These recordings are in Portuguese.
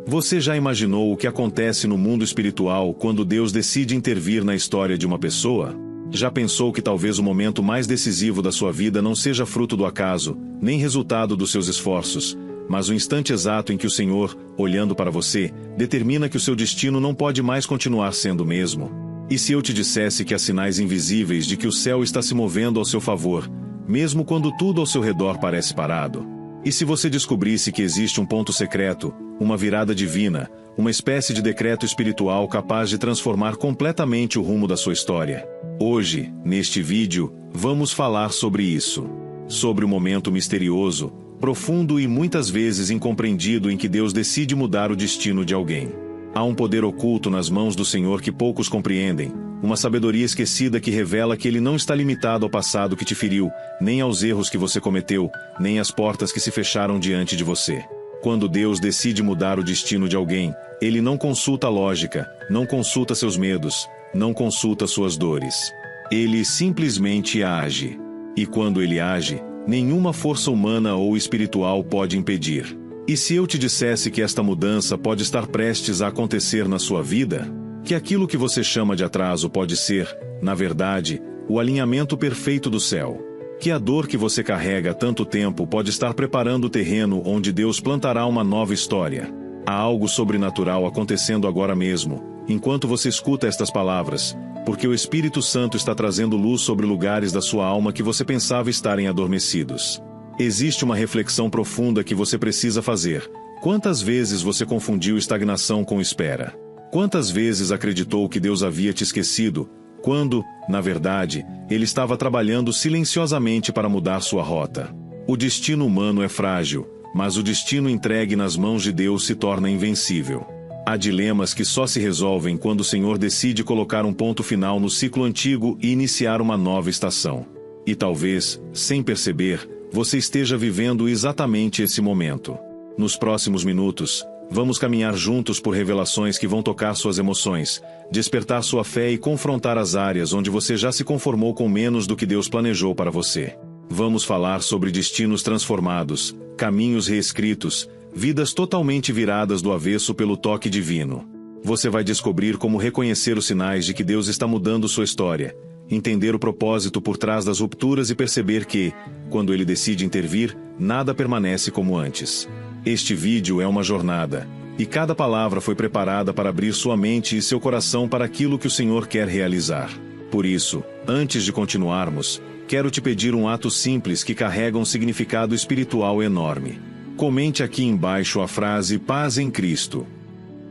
Você já imaginou o que acontece no mundo espiritual quando Deus decide intervir na história de uma pessoa? Já pensou que talvez o momento mais decisivo da sua vida não seja fruto do acaso, nem resultado dos seus esforços, mas o instante exato em que o Senhor, olhando para você, determina que o seu destino não pode mais continuar sendo o mesmo? E se eu te dissesse que há sinais invisíveis de que o céu está se movendo ao seu favor, mesmo quando tudo ao seu redor parece parado? E se você descobrisse que existe um ponto secreto, uma virada divina, uma espécie de decreto espiritual capaz de transformar completamente o rumo da sua história? Hoje, neste vídeo, vamos falar sobre isso. Sobre o momento misterioso, profundo e muitas vezes incompreendido em que Deus decide mudar o destino de alguém. Há um poder oculto nas mãos do Senhor que poucos compreendem, uma sabedoria esquecida que revela que Ele não está limitado ao passado que te feriu, nem aos erros que você cometeu, nem às portas que se fecharam diante de você. Quando Deus decide mudar o destino de alguém, Ele não consulta a lógica, não consulta seus medos, não consulta suas dores. Ele simplesmente age. E quando Ele age, nenhuma força humana ou espiritual pode impedir. E se eu te dissesse que esta mudança pode estar prestes a acontecer na sua vida? Que aquilo que você chama de atraso pode ser, na verdade, o alinhamento perfeito do céu? Que a dor que você carrega há tanto tempo pode estar preparando o terreno onde Deus plantará uma nova história? Há algo sobrenatural acontecendo agora mesmo, enquanto você escuta estas palavras, porque o Espírito Santo está trazendo luz sobre lugares da sua alma que você pensava estarem adormecidos. Existe uma reflexão profunda que você precisa fazer. Quantas vezes você confundiu estagnação com espera? Quantas vezes acreditou que Deus havia te esquecido, quando, na verdade, Ele estava trabalhando silenciosamente para mudar sua rota? O destino humano é frágil, mas o destino entregue nas mãos de Deus se torna invencível. Há dilemas que só se resolvem quando o Senhor decide colocar um ponto final no ciclo antigo e iniciar uma nova estação. E talvez, sem perceber, você esteja vivendo exatamente esse momento. Nos próximos minutos, vamos caminhar juntos por revelações que vão tocar suas emoções, despertar sua fé e confrontar as áreas onde você já se conformou com menos do que Deus planejou para você. Vamos falar sobre destinos transformados, caminhos reescritos, vidas totalmente viradas do avesso pelo toque divino. Você vai descobrir como reconhecer os sinais de que Deus está mudando sua história, entender o propósito por trás das rupturas e perceber que, quando Ele decide intervir, nada permanece como antes. Este vídeo é uma jornada, e cada palavra foi preparada para abrir sua mente e seu coração para aquilo que o Senhor quer realizar. Por isso, antes de continuarmos, quero te pedir um ato simples que carrega um significado espiritual enorme. Comente aqui embaixo a frase "Paz em Cristo".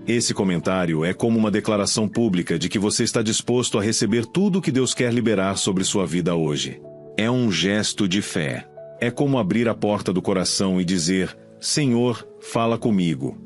Esse comentário é como uma declaração pública de que você está disposto a receber tudo o que Deus quer liberar sobre sua vida hoje. É um gesto de fé. É como abrir a porta do coração e dizer: Senhor, fala comigo.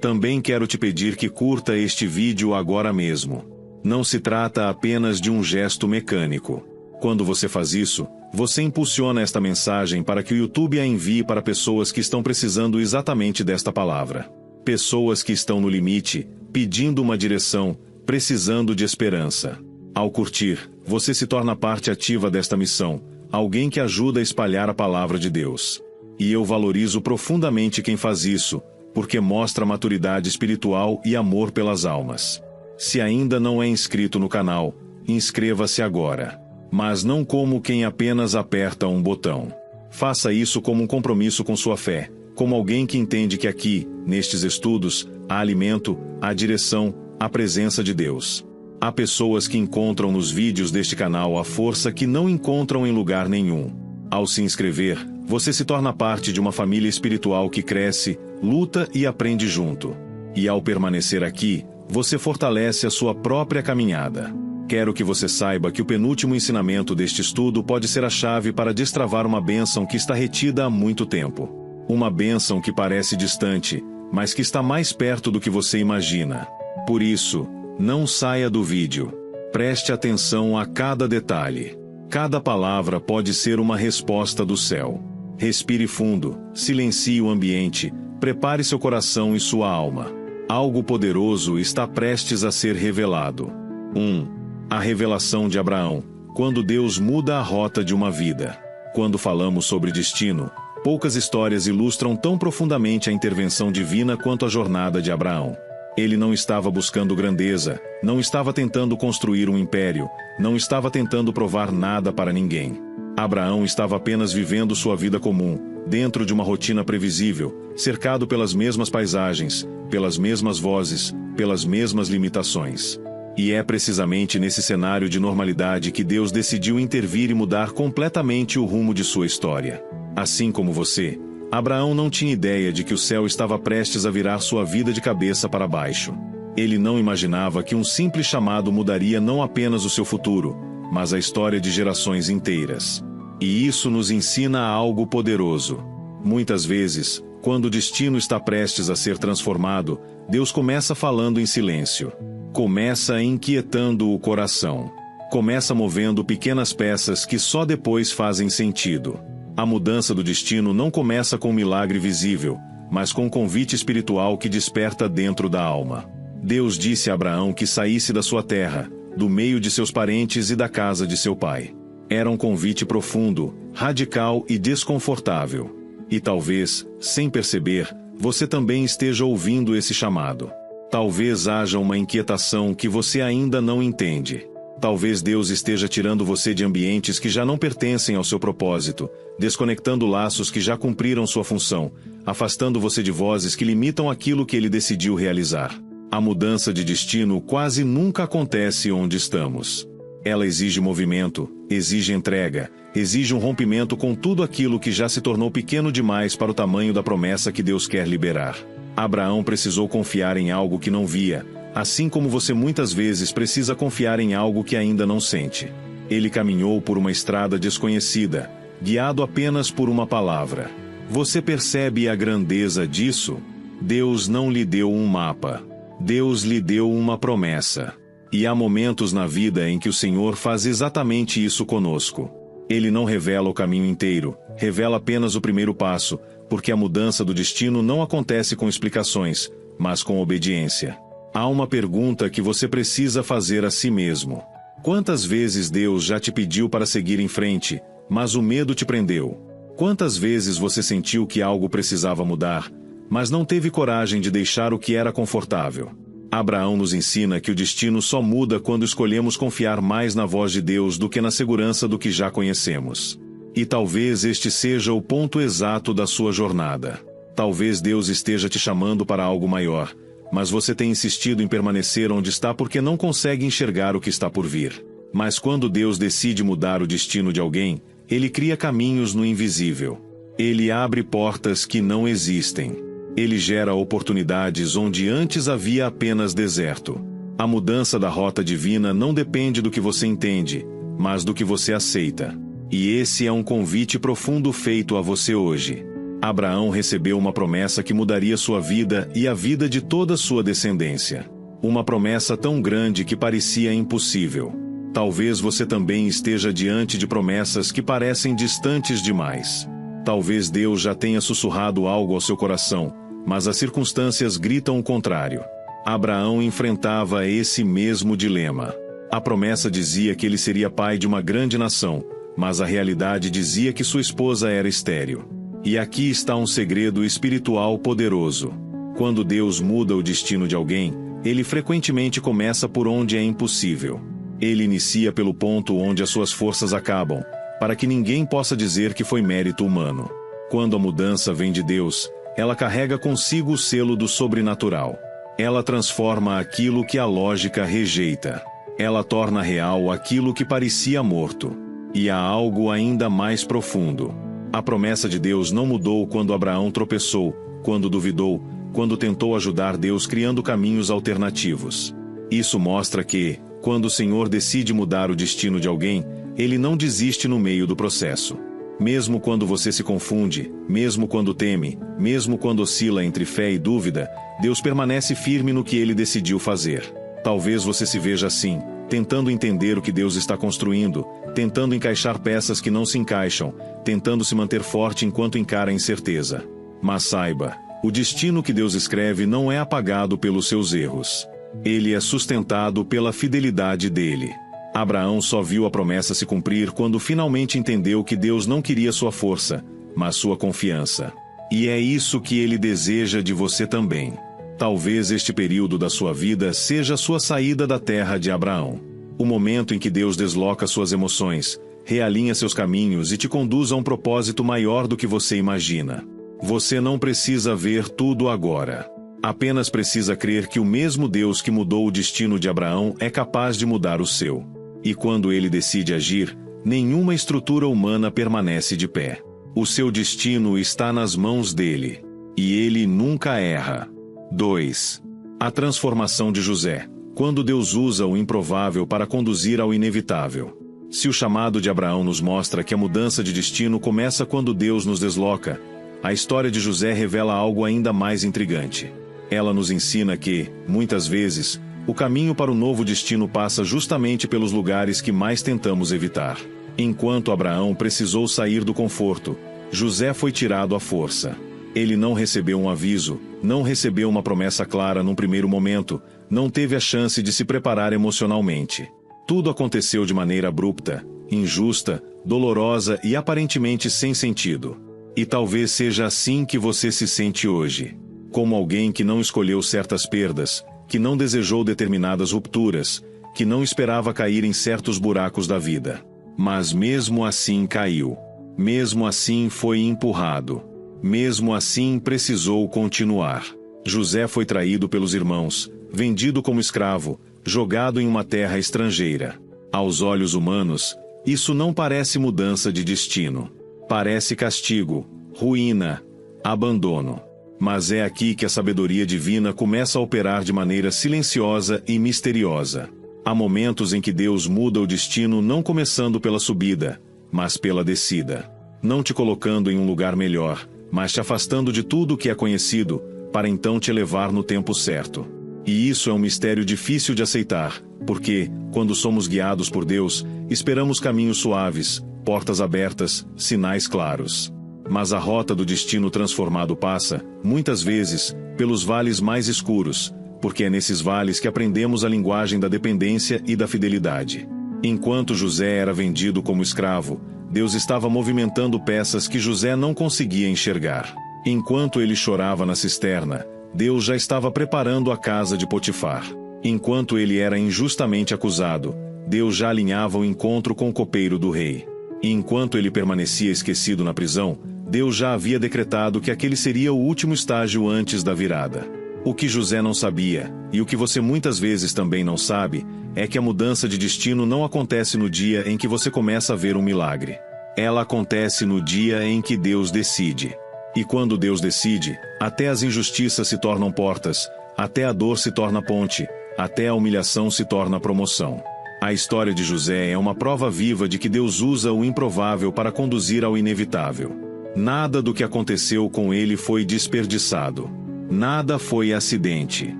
Também quero te pedir que curta este vídeo agora mesmo. Não se trata apenas de um gesto mecânico. Quando você faz isso, você impulsiona esta mensagem para que o YouTube a envie para pessoas que estão precisando exatamente desta palavra. Pessoas que estão no limite, pedindo uma direção, precisando de esperança. Ao curtir, você se torna parte ativa desta missão, alguém que ajuda a espalhar a palavra de Deus. E eu valorizo profundamente quem faz isso, porque mostra maturidade espiritual e amor pelas almas. Se ainda não é inscrito no canal, inscreva-se agora. Mas não como quem apenas aperta um botão. Faça isso como um compromisso com sua fé, como alguém que entende que aqui, nestes estudos, há alimento, há direção, há presença de Deus. Há pessoas que encontram nos vídeos deste canal a força que não encontram em lugar nenhum. Ao se inscrever, você se torna parte de uma família espiritual que cresce, luta e aprende junto. E ao permanecer aqui, você fortalece a sua própria caminhada. Quero que você saiba que o penúltimo ensinamento deste estudo pode ser a chave para destravar uma bênção que está retida há muito tempo. Uma bênção que parece distante, mas que está mais perto do que você imagina. Por isso, não saia do vídeo. Preste atenção a cada detalhe. Cada palavra pode ser uma resposta do céu. Respire fundo, silencie o ambiente, prepare seu coração e sua alma. Algo poderoso está prestes a ser revelado. 1. A revelação de Abraão, quando Deus muda a rota de uma vida. Quando falamos sobre destino, Poucas histórias ilustram tão profundamente a intervenção divina quanto a jornada de Abraão. Ele não estava buscando grandeza, não estava tentando construir um império, não estava tentando provar nada para ninguém. Abraão estava apenas vivendo sua vida comum, dentro de uma rotina previsível, cercado pelas mesmas paisagens, pelas mesmas vozes, pelas mesmas limitações. E é precisamente nesse cenário de normalidade que Deus decidiu intervir e mudar completamente o rumo de sua história. Assim como você, Abraão não tinha ideia de que o céu estava prestes a virar sua vida de cabeça para baixo. Ele não imaginava que um simples chamado mudaria não apenas o seu futuro, mas a história de gerações inteiras. E isso nos ensina algo poderoso. Muitas vezes, quando o destino está prestes a ser transformado, Deus começa falando em silêncio. Começa inquietando o coração. Começa movendo pequenas peças que só depois fazem sentido. A mudança do destino não começa com um milagre visível, mas com um convite espiritual que desperta dentro da alma. Deus disse a Abraão que saísse da sua terra, do meio de seus parentes e da casa de seu pai. Era um convite profundo, radical e desconfortável. E talvez, sem perceber, você também esteja ouvindo esse chamado. Talvez haja uma inquietação que você ainda não entende. Talvez Deus esteja tirando você de ambientes que já não pertencem ao seu propósito, desconectando laços que já cumpriram sua função, afastando você de vozes que limitam aquilo que Ele decidiu realizar. A mudança de destino quase nunca acontece onde estamos. Ela exige movimento, exige entrega, exige um rompimento com tudo aquilo que já se tornou pequeno demais para o tamanho da promessa que Deus quer liberar. Abraão precisou confiar em algo que não via, assim como você muitas vezes precisa confiar em algo que ainda não sente. Ele caminhou por uma estrada desconhecida, guiado apenas por uma palavra. Você percebe a grandeza disso? Deus não lhe deu um mapa. Deus lhe deu uma promessa. E há momentos na vida em que o Senhor faz exatamente isso conosco. Ele não revela o caminho inteiro, revela apenas o primeiro passo, porque a mudança do destino não acontece com explicações, mas com obediência. Há uma pergunta que você precisa fazer a si mesmo. Quantas vezes Deus já te pediu para seguir em frente, mas o medo te prendeu? Quantas vezes você sentiu que algo precisava mudar, mas não teve coragem de deixar o que era confortável? Abraão nos ensina que o destino só muda quando escolhemos confiar mais na voz de Deus do que na segurança do que já conhecemos. E talvez este seja o ponto exato da sua jornada. Talvez Deus esteja te chamando para algo maior, mas você tem insistido em permanecer onde está porque não consegue enxergar o que está por vir. Mas quando Deus decide mudar o destino de alguém, Ele cria caminhos no invisível. Ele abre portas que não existem. Ele gera oportunidades onde antes havia apenas deserto. A mudança da rota divina não depende do que você entende, mas do que você aceita. E esse é um convite profundo feito a você hoje. Abraão recebeu uma promessa que mudaria sua vida e a vida de toda sua descendência. Uma promessa tão grande que parecia impossível. Talvez você também esteja diante de promessas que parecem distantes demais. Talvez Deus já tenha sussurrado algo ao seu coração, mas as circunstâncias gritam o contrário. Abraão enfrentava esse mesmo dilema. A promessa dizia que ele seria pai de uma grande nação, mas a realidade dizia que sua esposa era estéril. E aqui está um segredo espiritual poderoso. Quando Deus muda o destino de alguém, Ele frequentemente começa por onde é impossível. Ele inicia pelo ponto onde as suas forças acabam, para que ninguém possa dizer que foi mérito humano. Quando a mudança vem de Deus, ela carrega consigo o selo do sobrenatural. Ela transforma aquilo que a lógica rejeita. Ela torna real aquilo que parecia morto. E há algo ainda mais profundo. A promessa de Deus não mudou quando Abraão tropeçou, quando duvidou, quando tentou ajudar Deus criando caminhos alternativos. Isso mostra que, quando o Senhor decide mudar o destino de alguém, Ele não desiste no meio do processo. Mesmo quando você se confunde, mesmo quando teme, mesmo quando oscila entre fé e dúvida, Deus permanece firme no que Ele decidiu fazer. Talvez você se veja assim, tentando entender o que Deus está construindo, tentando encaixar peças que não se encaixam, tentando se manter forte enquanto encara a incerteza. Mas saiba, o destino que Deus escreve não é apagado pelos seus erros. Ele é sustentado pela fidelidade dele. Abraão só viu a promessa se cumprir quando finalmente entendeu que Deus não queria sua força, mas sua confiança. E é isso que ele deseja de você também. Talvez este período da sua vida seja a sua saída da terra de Abraão. O momento em que Deus desloca suas emoções, realinha seus caminhos e te conduz a um propósito maior do que você imagina. Você não precisa ver tudo agora. Apenas precisa crer que o mesmo Deus que mudou o destino de Abraão é capaz de mudar o seu. E quando ele decide agir, nenhuma estrutura humana permanece de pé. O seu destino está nas mãos dele. E ele nunca erra. 2. A transformação de José. Quando Deus usa o improvável para conduzir ao inevitável. Se o chamado de Abraão nos mostra que a mudança de destino começa quando Deus nos desloca, a história de José revela algo ainda mais intrigante. Ela nos ensina que, muitas vezes, o caminho para o novo destino passa justamente pelos lugares que mais tentamos evitar. Enquanto Abraão precisou sair do conforto, José foi tirado à força. Ele não recebeu um aviso, não recebeu uma promessa clara num primeiro momento, não teve a chance de se preparar emocionalmente. Tudo aconteceu de maneira abrupta, injusta, dolorosa e aparentemente sem sentido. E talvez seja assim que você se sente hoje. Como alguém que não escolheu certas perdas, que não desejou determinadas rupturas, que não esperava cair em certos buracos da vida. Mas mesmo assim caiu. Mesmo assim foi empurrado. Mesmo assim precisou continuar. José foi traído pelos irmãos, vendido como escravo, jogado em uma terra estrangeira. Aos olhos humanos, isso não parece mudança de destino. Parece castigo, ruína, abandono. Mas é aqui que a sabedoria divina começa a operar de maneira silenciosa e misteriosa. Há momentos em que Deus muda o destino não começando pela subida, mas pela descida. Não te colocando em um lugar melhor, mas te afastando de tudo o que é conhecido, para então te levar no tempo certo. E isso é um mistério difícil de aceitar, porque, quando somos guiados por Deus, esperamos caminhos suaves, portas abertas, sinais claros. Mas a rota do destino transformado passa, muitas vezes, pelos vales mais escuros, porque é nesses vales que aprendemos a linguagem da dependência e da fidelidade. Enquanto José era vendido como escravo, Deus estava movimentando peças que José não conseguia enxergar. Enquanto ele chorava na cisterna, Deus já estava preparando a casa de Potifar. Enquanto ele era injustamente acusado, Deus já alinhava o encontro com o copeiro do rei. E enquanto ele permanecia esquecido na prisão, Deus já havia decretado que aquele seria o último estágio antes da virada. O que José não sabia, e o que você muitas vezes também não sabe, é que a mudança de destino não acontece no dia em que você começa a ver um milagre. Ela acontece no dia em que Deus decide. E quando Deus decide, até as injustiças se tornam portas, até a dor se torna ponte, até a humilhação se torna promoção. A história de José é uma prova viva de que Deus usa o improvável para conduzir ao inevitável. Nada do que aconteceu com ele foi desperdiçado. Nada foi acidente.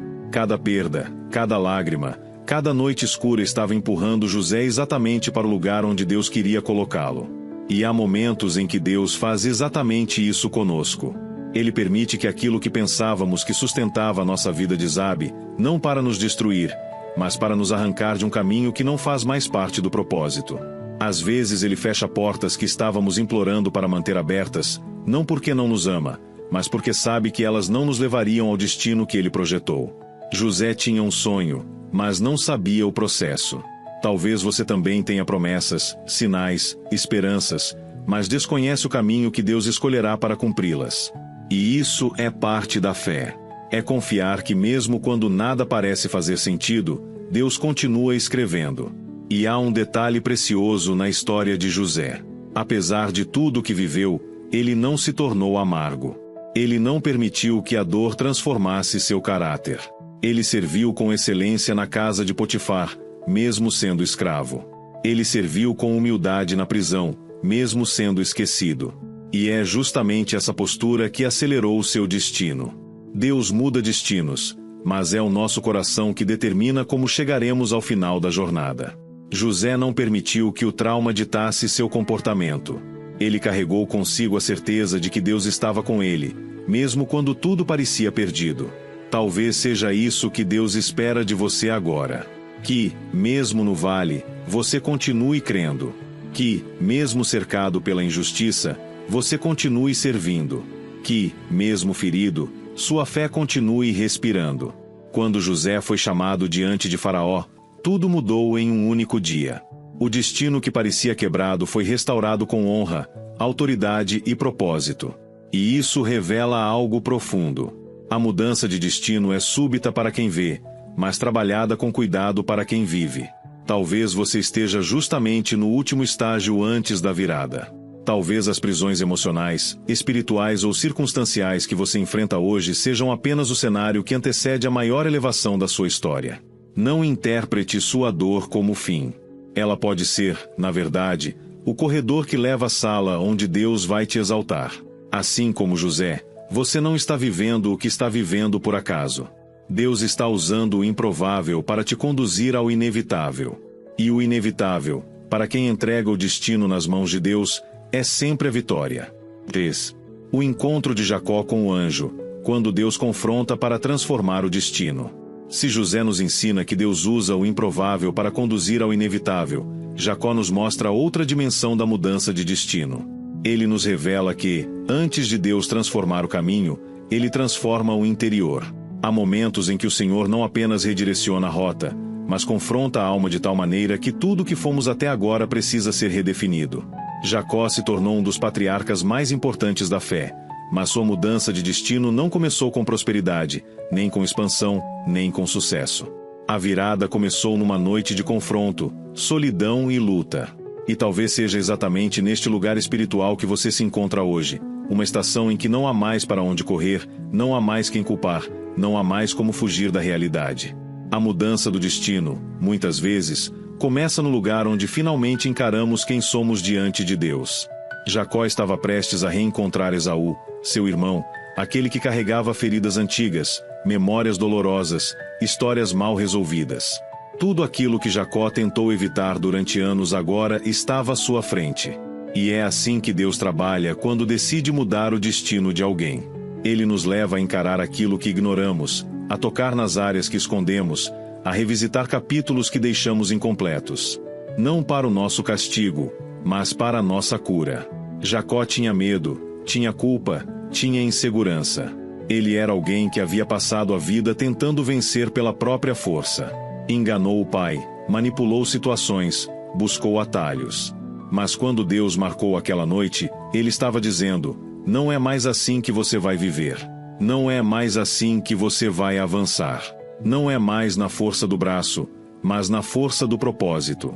Cada perda, cada lágrima, cada noite escura estava empurrando José exatamente para o lugar onde Deus queria colocá-lo. E há momentos em que Deus faz exatamente isso conosco. Ele permite que aquilo que pensávamos que sustentava a nossa vida desabe, não para nos destruir, mas para nos arrancar de um caminho que não faz mais parte do propósito. Às vezes ele fecha portas que estávamos implorando para manter abertas, não porque não nos ama, mas porque sabe que elas não nos levariam ao destino que ele projetou. José tinha um sonho, mas não sabia o processo. Talvez você também tenha promessas, sinais, esperanças, mas desconhece o caminho que Deus escolherá para cumpri-las. E isso é parte da fé. É confiar que mesmo quando nada parece fazer sentido, Deus continua escrevendo. E há um detalhe precioso na história de José. Apesar de tudo o que viveu, ele não se tornou amargo. Ele não permitiu que a dor transformasse seu caráter. Ele serviu com excelência na casa de Potifar, mesmo sendo escravo. Ele serviu com humildade na prisão, mesmo sendo esquecido. E é justamente essa postura que acelerou o seu destino. Deus muda destinos, mas é o nosso coração que determina como chegaremos ao final da jornada. José não permitiu que o trauma ditasse seu comportamento. Ele carregou consigo a certeza de que Deus estava com ele, mesmo quando tudo parecia perdido. Talvez seja isso que Deus espera de você agora. Que, mesmo no vale, você continue crendo. Que, mesmo cercado pela injustiça, você continue servindo. Que, mesmo ferido, sua fé continue respirando. Quando José foi chamado diante de Faraó, tudo mudou em um único dia. O destino que parecia quebrado foi restaurado com honra, autoridade e propósito. E isso revela algo profundo. A mudança de destino é súbita para quem vê, mas trabalhada com cuidado para quem vive. Talvez você esteja justamente no último estágio antes da virada. Talvez as prisões emocionais, espirituais ou circunstanciais que você enfrenta hoje sejam apenas o cenário que antecede a maior elevação da sua história. Não interprete sua dor como fim. Ela pode ser, na verdade, o corredor que leva à sala onde Deus vai te exaltar. Assim como José, você não está vivendo o que está vivendo por acaso. Deus está usando o improvável para te conduzir ao inevitável. E o inevitável, para quem entrega o destino nas mãos de Deus, é sempre a vitória. 3. O encontro de Jacó com o anjo, quando Deus confronta para transformar o destino. Se José nos ensina que Deus usa o improvável para conduzir ao inevitável, Jacó nos mostra outra dimensão da mudança de destino. Ele nos revela que, antes de Deus transformar o caminho, Ele transforma o interior. Há momentos em que o Senhor não apenas redireciona a rota, mas confronta a alma de tal maneira que tudo que fomos até agora precisa ser redefinido. Jacó se tornou um dos patriarcas mais importantes da fé, mas sua mudança de destino não começou com prosperidade, nem com expansão, nem com sucesso. A virada começou numa noite de confronto, solidão e luta. E talvez seja exatamente neste lugar espiritual que você se encontra hoje, uma estação em que não há mais para onde correr, não há mais quem culpar, não há mais como fugir da realidade. A mudança do destino, muitas vezes, começa no lugar onde finalmente encaramos quem somos diante de Deus. Jacó estava prestes a reencontrar Esaú, seu irmão, aquele que carregava feridas antigas, memórias dolorosas, histórias mal resolvidas. Tudo aquilo que Jacó tentou evitar durante anos agora estava à sua frente. E é assim que Deus trabalha quando decide mudar o destino de alguém. Ele nos leva a encarar aquilo que ignoramos, a tocar nas áreas que escondemos, a revisitar capítulos que deixamos incompletos. Não para o nosso castigo, mas para a nossa cura. Jacó tinha medo, tinha culpa, tinha insegurança. Ele era alguém que havia passado a vida tentando vencer pela própria força. Enganou o pai, manipulou situações, buscou atalhos. Mas quando Deus marcou aquela noite, Ele estava dizendo: não é mais assim que você vai viver. Não é mais assim que você vai avançar. Não é mais na força do braço, mas na força do propósito.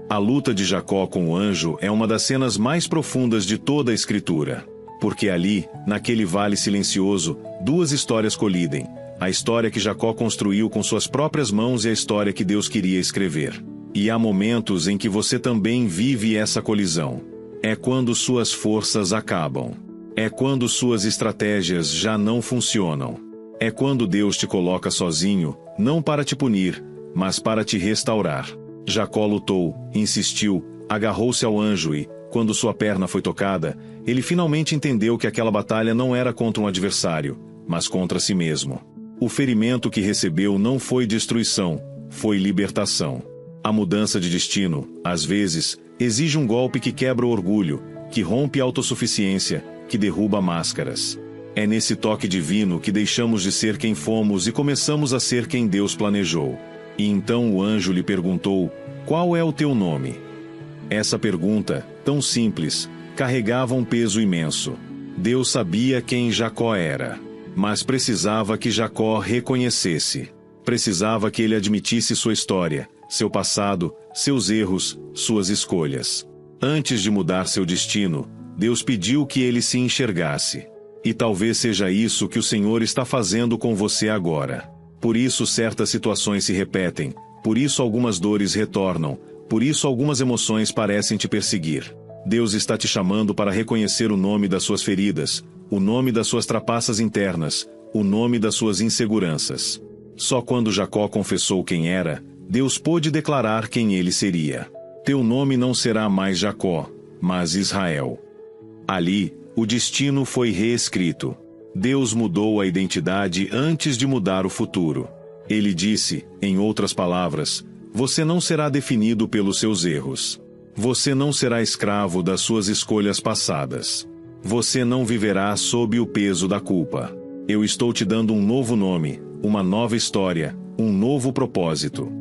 A luta de Jacó com o anjo é uma das cenas mais profundas de toda a Escritura. Porque ali, naquele vale silencioso, duas histórias colidem. A história que Jacó construiu com suas próprias mãos e a história que Deus queria escrever. E há momentos em que você também vive essa colisão. É quando suas forças acabam. É quando suas estratégias já não funcionam. É quando Deus te coloca sozinho, não para te punir, mas para te restaurar. Jacó lutou, insistiu, agarrou-se ao anjo e, quando sua perna foi tocada, ele finalmente entendeu que aquela batalha não era contra um adversário, mas contra si mesmo. O ferimento que recebeu não foi destruição, foi libertação. A mudança de destino, às vezes, exige um golpe que quebra o orgulho, que rompe a autossuficiência, que derruba máscaras. É nesse toque divino que deixamos de ser quem fomos e começamos a ser quem Deus planejou. E então o anjo lhe perguntou: qual é o teu nome? Essa pergunta, tão simples, carregava um peso imenso. Deus sabia quem Jacó era, mas precisava que Jacó reconhecesse. Precisava que ele admitisse sua história, seu passado, seus erros, suas escolhas. Antes de mudar seu destino, Deus pediu que ele se enxergasse. E talvez seja isso que o Senhor está fazendo com você agora. Por isso certas situações se repetem, por isso algumas dores retornam, por isso algumas emoções parecem te perseguir. Deus está te chamando para reconhecer o nome das suas feridas, o nome das suas trapaças internas, o nome das suas inseguranças. Só quando Jacó confessou quem era, Deus pôde declarar quem ele seria. Teu nome não será mais Jacó, mas Israel. Ali, o destino foi reescrito. Deus mudou a identidade antes de mudar o futuro. Ele disse, em outras palavras: você não será definido pelos seus erros. Você não será escravo das suas escolhas passadas. Você não viverá sob o peso da culpa. Eu estou te dando um novo nome, uma nova história, um novo propósito.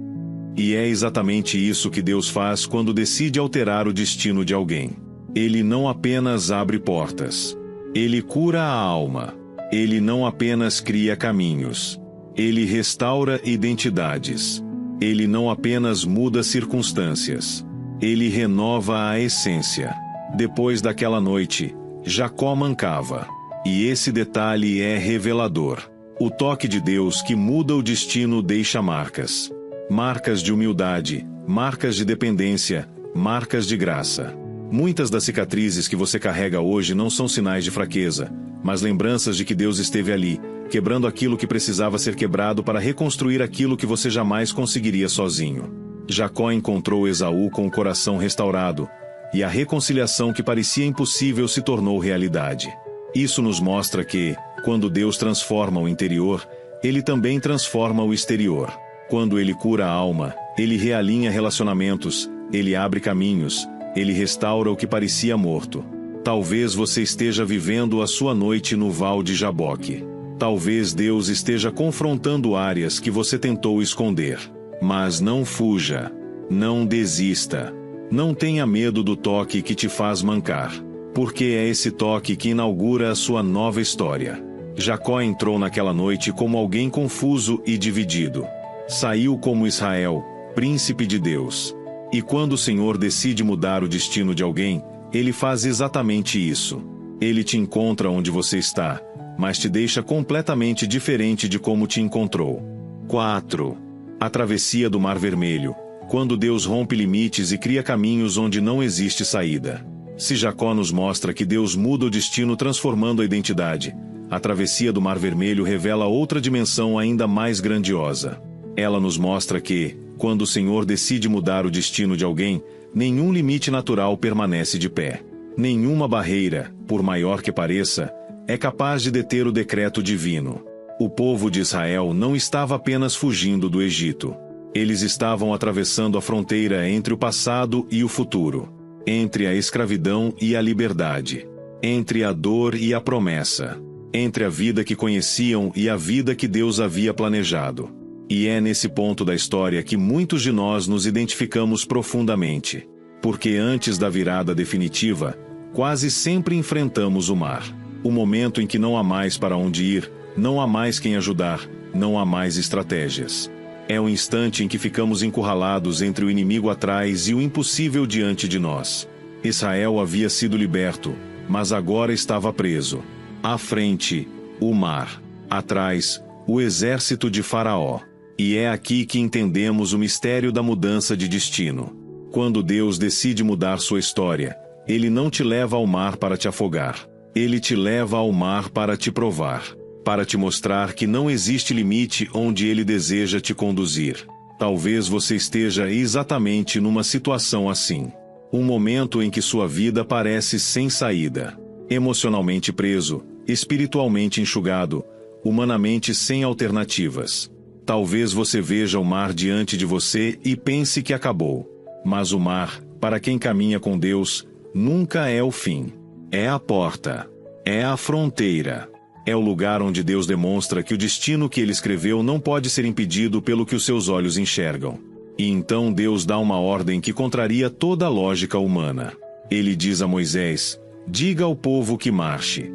E é exatamente isso que Deus faz quando decide alterar o destino de alguém. Ele não apenas abre portas. Ele cura a alma. Ele não apenas cria caminhos. Ele restaura identidades. Ele não apenas muda circunstâncias. Ele renova a essência. Depois daquela noite, Jacó mancava. E esse detalhe é revelador. O toque de Deus que muda o destino deixa marcas. Marcas de humildade, marcas de dependência, marcas de graça. Muitas das cicatrizes que você carrega hoje não são sinais de fraqueza, mas lembranças de que Deus esteve ali, quebrando aquilo que precisava ser quebrado para reconstruir aquilo que você jamais conseguiria sozinho. Jacó encontrou Esaú com o coração restaurado, e a reconciliação que parecia impossível se tornou realidade. Isso nos mostra que, quando Deus transforma o interior, Ele também transforma o exterior. Quando Ele cura a alma, Ele realinha relacionamentos, Ele abre caminhos, Ele restaura o que parecia morto. Talvez você esteja vivendo a sua noite no Val de Jaboque. Talvez Deus esteja confrontando áreas que você tentou esconder. Mas não fuja. Não desista. Não tenha medo do toque que te faz mancar. Porque é esse toque que inaugura a sua nova história. Jacó entrou naquela noite como alguém confuso e dividido. Saiu como Israel, príncipe de Deus. E quando o Senhor decide mudar o destino de alguém, Ele faz exatamente isso. Ele te encontra onde você está, mas te deixa completamente diferente de como te encontrou. 4. A travessia do Mar Vermelho, quando Deus rompe limites e cria caminhos onde não existe saída. Se Jacó nos mostra que Deus muda o destino transformando a identidade, a travessia do Mar Vermelho revela outra dimensão ainda mais grandiosa. Ela nos mostra que, quando o Senhor decide mudar o destino de alguém, nenhum limite natural permanece de pé. Nenhuma barreira, por maior que pareça, é capaz de deter o decreto divino. O povo de Israel não estava apenas fugindo do Egito. Eles estavam atravessando a fronteira entre o passado e o futuro. Entre a escravidão e a liberdade. Entre a dor e a promessa. Entre a vida que conheciam e a vida que Deus havia planejado. E é nesse ponto da história que muitos de nós nos identificamos profundamente. Porque antes da virada definitiva, quase sempre enfrentamos o mar. O momento em que não há mais para onde ir, não há mais quem ajudar, não há mais estratégias. É o instante em que ficamos encurralados entre o inimigo atrás e o impossível diante de nós. Israel havia sido liberto, mas agora estava preso. À frente, o mar. Atrás, o exército de Faraó. E é aqui que entendemos o mistério da mudança de destino. Quando Deus decide mudar sua história, Ele não te leva ao mar para te afogar. Ele te leva ao mar para te provar. Para te mostrar que não existe limite onde Ele deseja te conduzir. Talvez você esteja exatamente numa situação assim. Um momento em que sua vida parece sem saída. Emocionalmente preso, espiritualmente enxugado, humanamente sem alternativas. Talvez você veja o mar diante de você e pense que acabou. Mas o mar, para quem caminha com Deus, nunca é o fim. É a porta. É a fronteira. É o lugar onde Deus demonstra que o destino que Ele escreveu não pode ser impedido pelo que os seus olhos enxergam. E então Deus dá uma ordem que contraria toda a lógica humana. Ele diz a Moisés: diga ao povo que marche.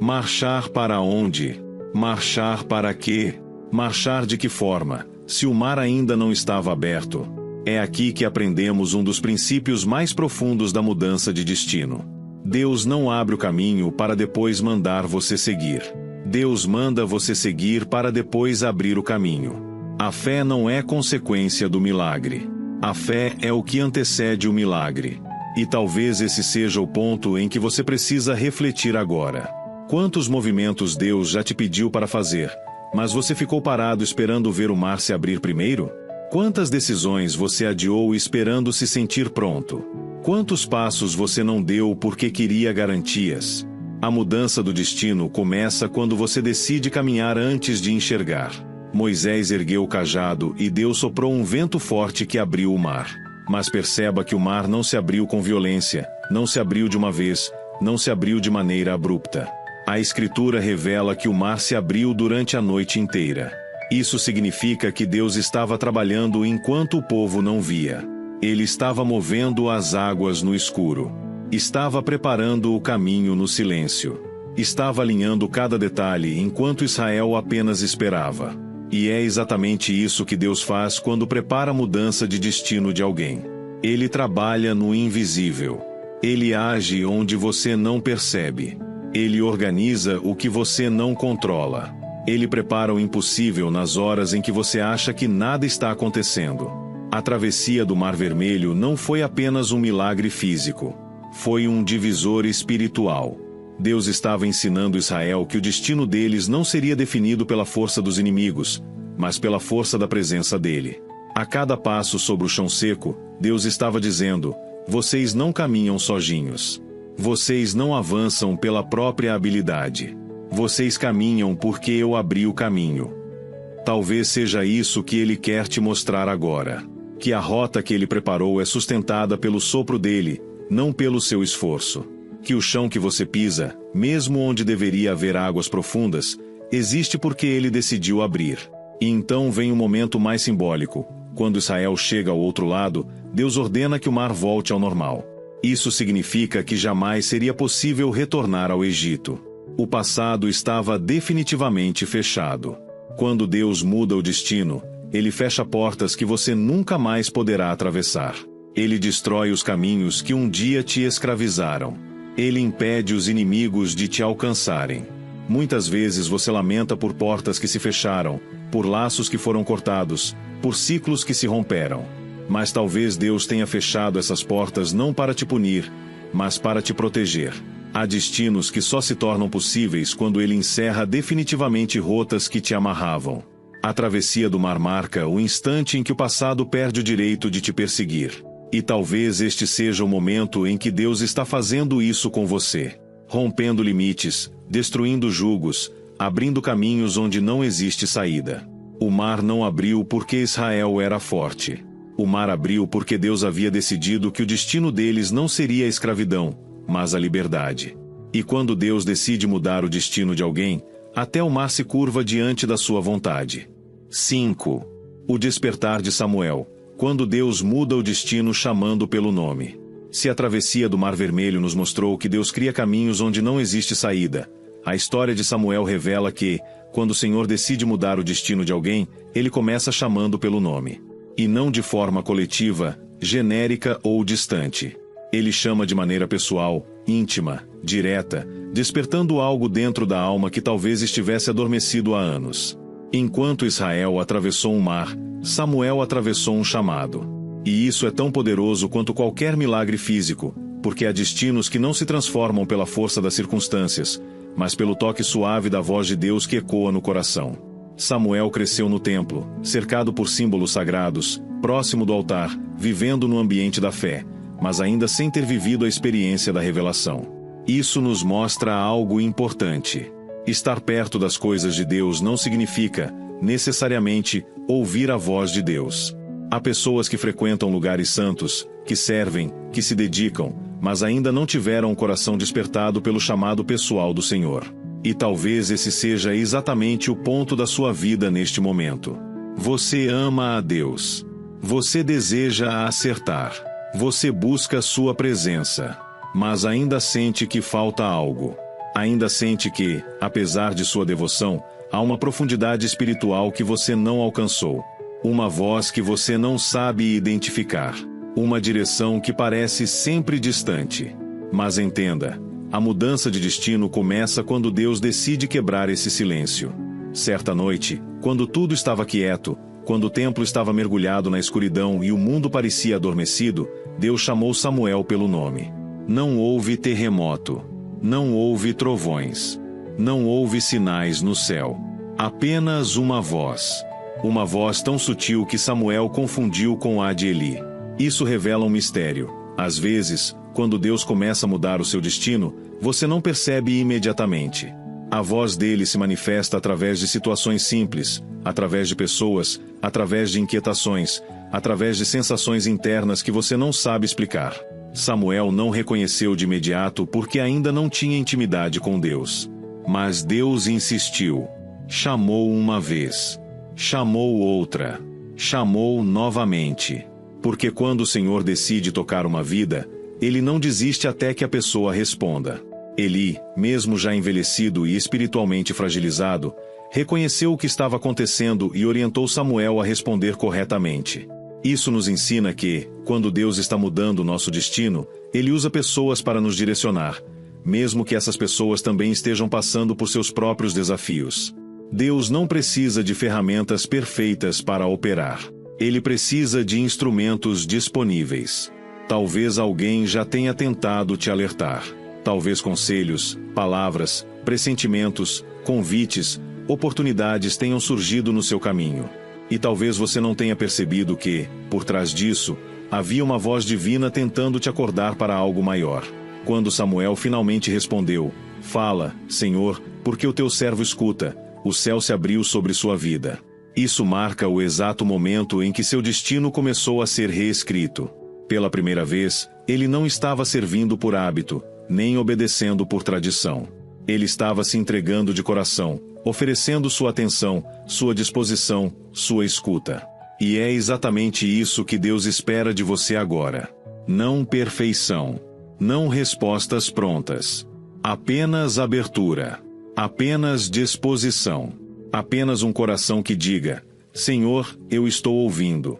Marchar para onde? Marchar para quê? Marchar de que forma, se o mar ainda não estava aberto? É aqui que aprendemos um dos princípios mais profundos da mudança de destino. Deus não abre o caminho para depois mandar você seguir. Deus manda você seguir para depois abrir o caminho. A fé não é consequência do milagre. A fé é o que antecede o milagre. E talvez esse seja o ponto em que você precisa refletir agora. Quantos movimentos Deus já te pediu para fazer, mas você ficou parado esperando ver o mar se abrir primeiro? Quantas decisões você adiou esperando se sentir pronto? Quantos passos você não deu porque queria garantias? A mudança do destino começa quando você decide caminhar antes de enxergar. Moisés ergueu o cajado e Deus soprou um vento forte que abriu o mar. Mas perceba que o mar não se abriu com violência, não se abriu de uma vez, não se abriu de maneira abrupta. A Escritura revela que o mar se abriu durante a noite inteira. Isso significa que Deus estava trabalhando enquanto o povo não via. Ele estava movendo as águas no escuro. Estava preparando o caminho no silêncio. Estava alinhando cada detalhe enquanto Israel apenas esperava. E é exatamente isso que Deus faz quando prepara a mudança de destino de alguém. Ele trabalha no invisível. Ele age onde você não percebe. Ele organiza o que você não controla. Ele prepara o impossível nas horas em que você acha que nada está acontecendo. A travessia do Mar Vermelho não foi apenas um milagre físico. Foi um divisor espiritual. Deus estava ensinando Israel que o destino deles não seria definido pela força dos inimigos, mas pela força da presença dele. A cada passo sobre o chão seco, Deus estava dizendo: vocês não caminham sozinhos. Vocês não avançam pela própria habilidade. Vocês caminham porque eu abri o caminho. Talvez seja isso que ele quer te mostrar agora. Que a rota que ele preparou é sustentada pelo sopro dele, não pelo seu esforço. Que o chão que você pisa, mesmo onde deveria haver águas profundas, existe porque ele decidiu abrir. E então vem o momento mais simbólico. Quando Israel chega ao outro lado, Deus ordena que o mar volte ao normal. Isso significa que jamais seria possível retornar ao Egito. O passado estava definitivamente fechado. Quando Deus muda o destino, ele fecha portas que você nunca mais poderá atravessar. Ele destrói os caminhos que um dia te escravizaram. Ele impede os inimigos de te alcançarem. Muitas vezes você lamenta por portas que se fecharam, por laços que foram cortados, por ciclos que se romperam. Mas talvez Deus tenha fechado essas portas não para te punir, mas para te proteger. Há destinos que só se tornam possíveis quando ele encerra definitivamente rotas que te amarravam. A travessia do mar marca o instante em que o passado perde o direito de te perseguir. E talvez este seja o momento em que Deus está fazendo isso com você. Rompendo limites, destruindo julgos, abrindo caminhos onde não existe saída. O mar não abriu porque Israel era forte. O mar abriu porque Deus havia decidido que o destino deles não seria a escravidão, mas a liberdade. E quando Deus decide mudar o destino de alguém, até o mar se curva diante da sua vontade. 5. O despertar de Samuel, quando Deus muda o destino chamando pelo nome. Se a travessia do Mar Vermelho nos mostrou que Deus cria caminhos onde não existe saída, a história de Samuel revela que, quando o Senhor decide mudar o destino de alguém, ele começa chamando pelo nome. E não de forma coletiva, genérica ou distante. Ele chama de maneira pessoal, íntima, direta, despertando algo dentro da alma que talvez estivesse adormecido há anos. Enquanto Israel atravessou um mar, Samuel atravessou um chamado. E isso é tão poderoso quanto qualquer milagre físico, porque há destinos que não se transformam pela força das circunstâncias, mas pelo toque suave da voz de Deus que ecoa no coração. Samuel cresceu no templo, cercado por símbolos sagrados, próximo do altar, vivendo no ambiente da fé, mas ainda sem ter vivido a experiência da revelação. Isso nos mostra algo importante. Estar perto das coisas de Deus não significa, necessariamente, ouvir a voz de Deus. Há pessoas que frequentam lugares santos, que servem, que se dedicam, mas ainda não tiveram o coração despertado pelo chamado pessoal do Senhor. E talvez esse seja exatamente o ponto da sua vida neste momento. Você ama a Deus. Você deseja acertar. Você busca sua presença. Mas ainda sente que falta algo. Ainda sente que, apesar de sua devoção, há uma profundidade espiritual que você não alcançou. Uma voz que você não sabe identificar. Uma direção que parece sempre distante. Mas entenda, a mudança de destino começa quando Deus decide quebrar esse silêncio. Certa noite, quando tudo estava quieto, quando o templo estava mergulhado na escuridão e o mundo parecia adormecido, Deus chamou Samuel pelo nome. Não houve terremoto. Não houve trovões. Não houve sinais no céu. Apenas uma voz. Uma voz tão sutil que Samuel confundiu com a de Eli. Isso revela um mistério. Às vezes, quando Deus começa a mudar o seu destino, você não percebe imediatamente. A voz dele se manifesta através de situações simples, através de pessoas, através de inquietações, através de sensações internas que você não sabe explicar. Samuel não reconheceu de imediato porque ainda não tinha intimidade com Deus. Mas Deus insistiu. Chamou uma vez. Chamou outra. Chamou novamente. Porque quando o Senhor decide tocar uma vida, Ele não desiste até que a pessoa responda. Eli, mesmo já envelhecido e espiritualmente fragilizado, reconheceu o que estava acontecendo e orientou Samuel a responder corretamente. Isso nos ensina que, quando Deus está mudando nosso destino, Ele usa pessoas para nos direcionar, mesmo que essas pessoas também estejam passando por seus próprios desafios. Deus não precisa de ferramentas perfeitas para operar. Ele precisa de instrumentos disponíveis. Talvez alguém já tenha tentado te alertar. Talvez conselhos, palavras, pressentimentos, convites, oportunidades tenham surgido no seu caminho. E talvez você não tenha percebido que, por trás disso, havia uma voz divina tentando te acordar para algo maior. Quando Samuel finalmente respondeu: "Fala, Senhor, porque o teu servo escuta", o céu se abriu sobre sua vida. Isso marca o exato momento em que seu destino começou a ser reescrito. Pela primeira vez, ele não estava servindo por hábito, nem obedecendo por tradição. Ele estava se entregando de coração, oferecendo sua atenção, sua disposição, sua escuta. E é exatamente isso que Deus espera de você agora. Não perfeição. Não respostas prontas. Apenas abertura. Apenas disposição. Apenas um coração que diga: "Senhor, eu estou ouvindo."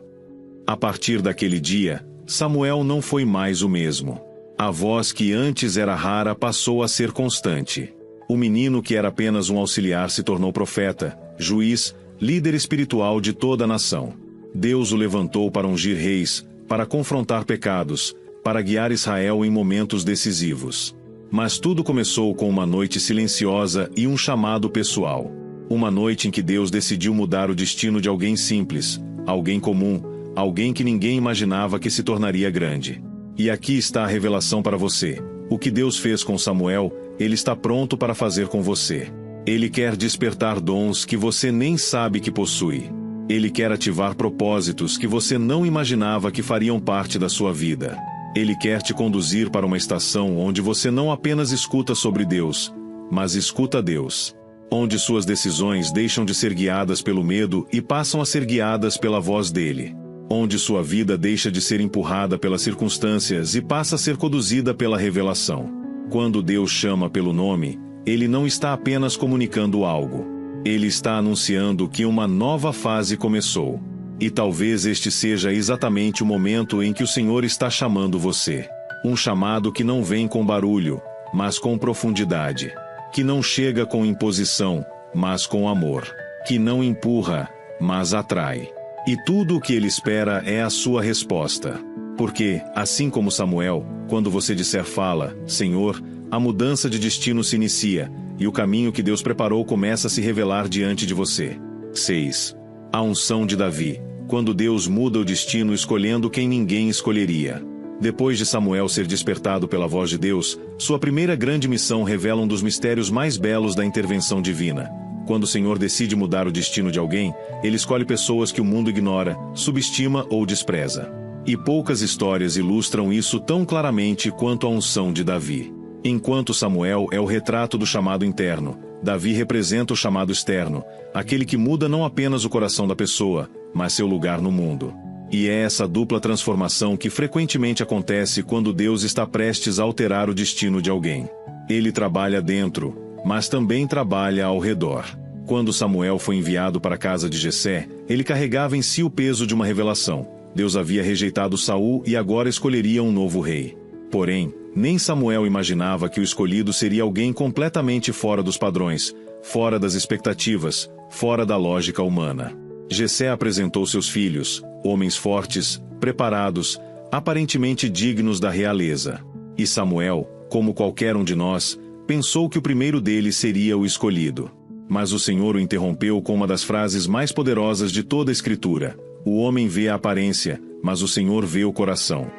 A partir daquele dia, Samuel não foi mais o mesmo. A voz que antes era rara passou a ser constante. O menino que era apenas um auxiliar se tornou profeta, juiz, líder espiritual de toda a nação. Deus o levantou para ungir reis, para confrontar pecados, para guiar Israel em momentos decisivos. Mas tudo começou com uma noite silenciosa e um chamado pessoal. Uma noite em que Deus decidiu mudar o destino de alguém simples, alguém comum, alguém que ninguém imaginava que se tornaria grande. E aqui está a revelação para você. O que Deus fez com Samuel, Ele está pronto para fazer com você. Ele quer despertar dons que você nem sabe que possui. Ele quer ativar propósitos que você não imaginava que fariam parte da sua vida. Ele quer te conduzir para uma estação onde você não apenas escuta sobre Deus, mas escuta Deus. Onde suas decisões deixam de ser guiadas pelo medo e passam a ser guiadas pela voz dele. Onde sua vida deixa de ser empurrada pelas circunstâncias e passa a ser conduzida pela revelação. Quando Deus chama pelo nome, Ele não está apenas comunicando algo. Ele está anunciando que uma nova fase começou. E talvez este seja exatamente o momento em que o Senhor está chamando você. Um chamado que não vem com barulho, mas com profundidade. Que não chega com imposição, mas com amor. Que não empurra, mas atrai. E tudo o que Ele espera é a sua resposta. Porque, assim como Samuel, quando você disser "Fala, Senhor", a mudança de destino se inicia, e o caminho que Deus preparou começa a se revelar diante de você. 6. A unção de Davi, quando Deus muda o destino escolhendo quem ninguém escolheria. Depois de Samuel ser despertado pela voz de Deus, sua primeira grande missão revela um dos mistérios mais belos da intervenção divina. Quando o Senhor decide mudar o destino de alguém, Ele escolhe pessoas que o mundo ignora, subestima ou despreza. E poucas histórias ilustram isso tão claramente quanto a unção de Davi. Enquanto Samuel é o retrato do chamado interno, Davi representa o chamado externo, aquele que muda não apenas o coração da pessoa, mas seu lugar no mundo. E é essa dupla transformação que frequentemente acontece quando Deus está prestes a alterar o destino de alguém. Ele trabalha dentro, mas também trabalha ao redor. Quando Samuel foi enviado para a casa de Jessé, ele carregava em si o peso de uma revelação. Deus havia rejeitado Saul e agora escolheria um novo rei. Porém, nem Samuel imaginava que o escolhido seria alguém completamente fora dos padrões, fora das expectativas, fora da lógica humana. Jessé apresentou seus filhos, homens fortes, preparados, aparentemente dignos da realeza. E Samuel, como qualquer um de nós, pensou que o primeiro deles seria o escolhido. Mas o Senhor o interrompeu com uma das frases mais poderosas de toda a Escritura: "O homem vê a aparência, mas o Senhor vê o coração."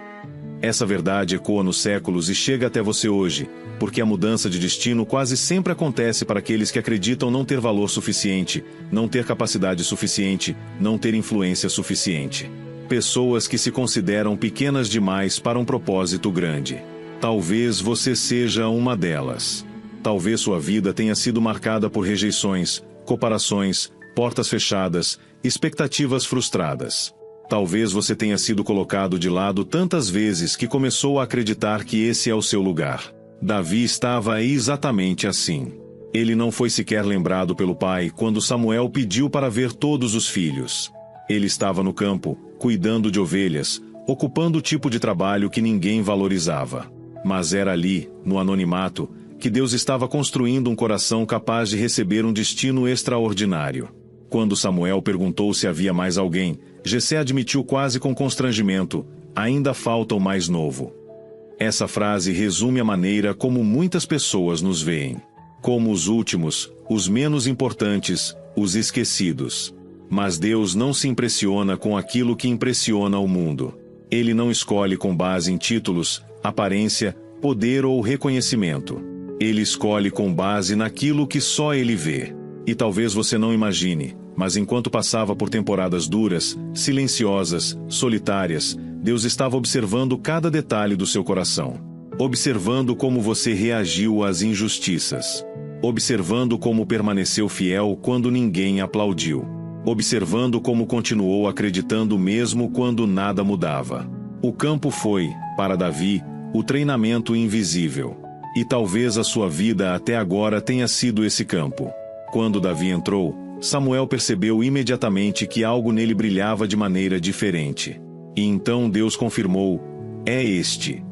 Essa verdade ecoa nos séculos e chega até você hoje, porque a mudança de destino quase sempre acontece para aqueles que acreditam não ter valor suficiente, não ter capacidade suficiente, não ter influência suficiente. Pessoas que se consideram pequenas demais para um propósito grande. Talvez você seja uma delas. Talvez sua vida tenha sido marcada por rejeições, comparações, portas fechadas, expectativas frustradas. Talvez você tenha sido colocado de lado tantas vezes que começou a acreditar que esse é o seu lugar. Davi estava exatamente assim. Ele não foi sequer lembrado pelo pai quando Samuel pediu para ver todos os filhos. Ele estava no campo, cuidando de ovelhas, ocupando o tipo de trabalho que ninguém valorizava. Mas era ali, no anonimato, que Deus estava construindo um coração capaz de receber um destino extraordinário. Quando Samuel perguntou se havia mais alguém, Jessé admitiu quase com constrangimento: ainda falta o mais novo. Essa frase resume a maneira como muitas pessoas nos veem. Como os últimos, os menos importantes, os esquecidos. Mas Deus não se impressiona com aquilo que impressiona o mundo. Ele não escolhe com base em títulos, aparência, poder ou reconhecimento. Ele escolhe com base naquilo que só ele vê. E talvez você não imagine, mas enquanto passava por temporadas duras, silenciosas, solitárias, Deus estava observando cada detalhe do seu coração. Observando como você reagiu às injustiças. Observando como permaneceu fiel quando ninguém aplaudiu. Observando como continuou acreditando mesmo quando nada mudava. O campo foi, para Davi, o treinamento invisível. E talvez a sua vida até agora tenha sido esse campo. Quando Davi entrou, Samuel percebeu imediatamente que algo nele brilhava de maneira diferente. E então Deus confirmou: é este.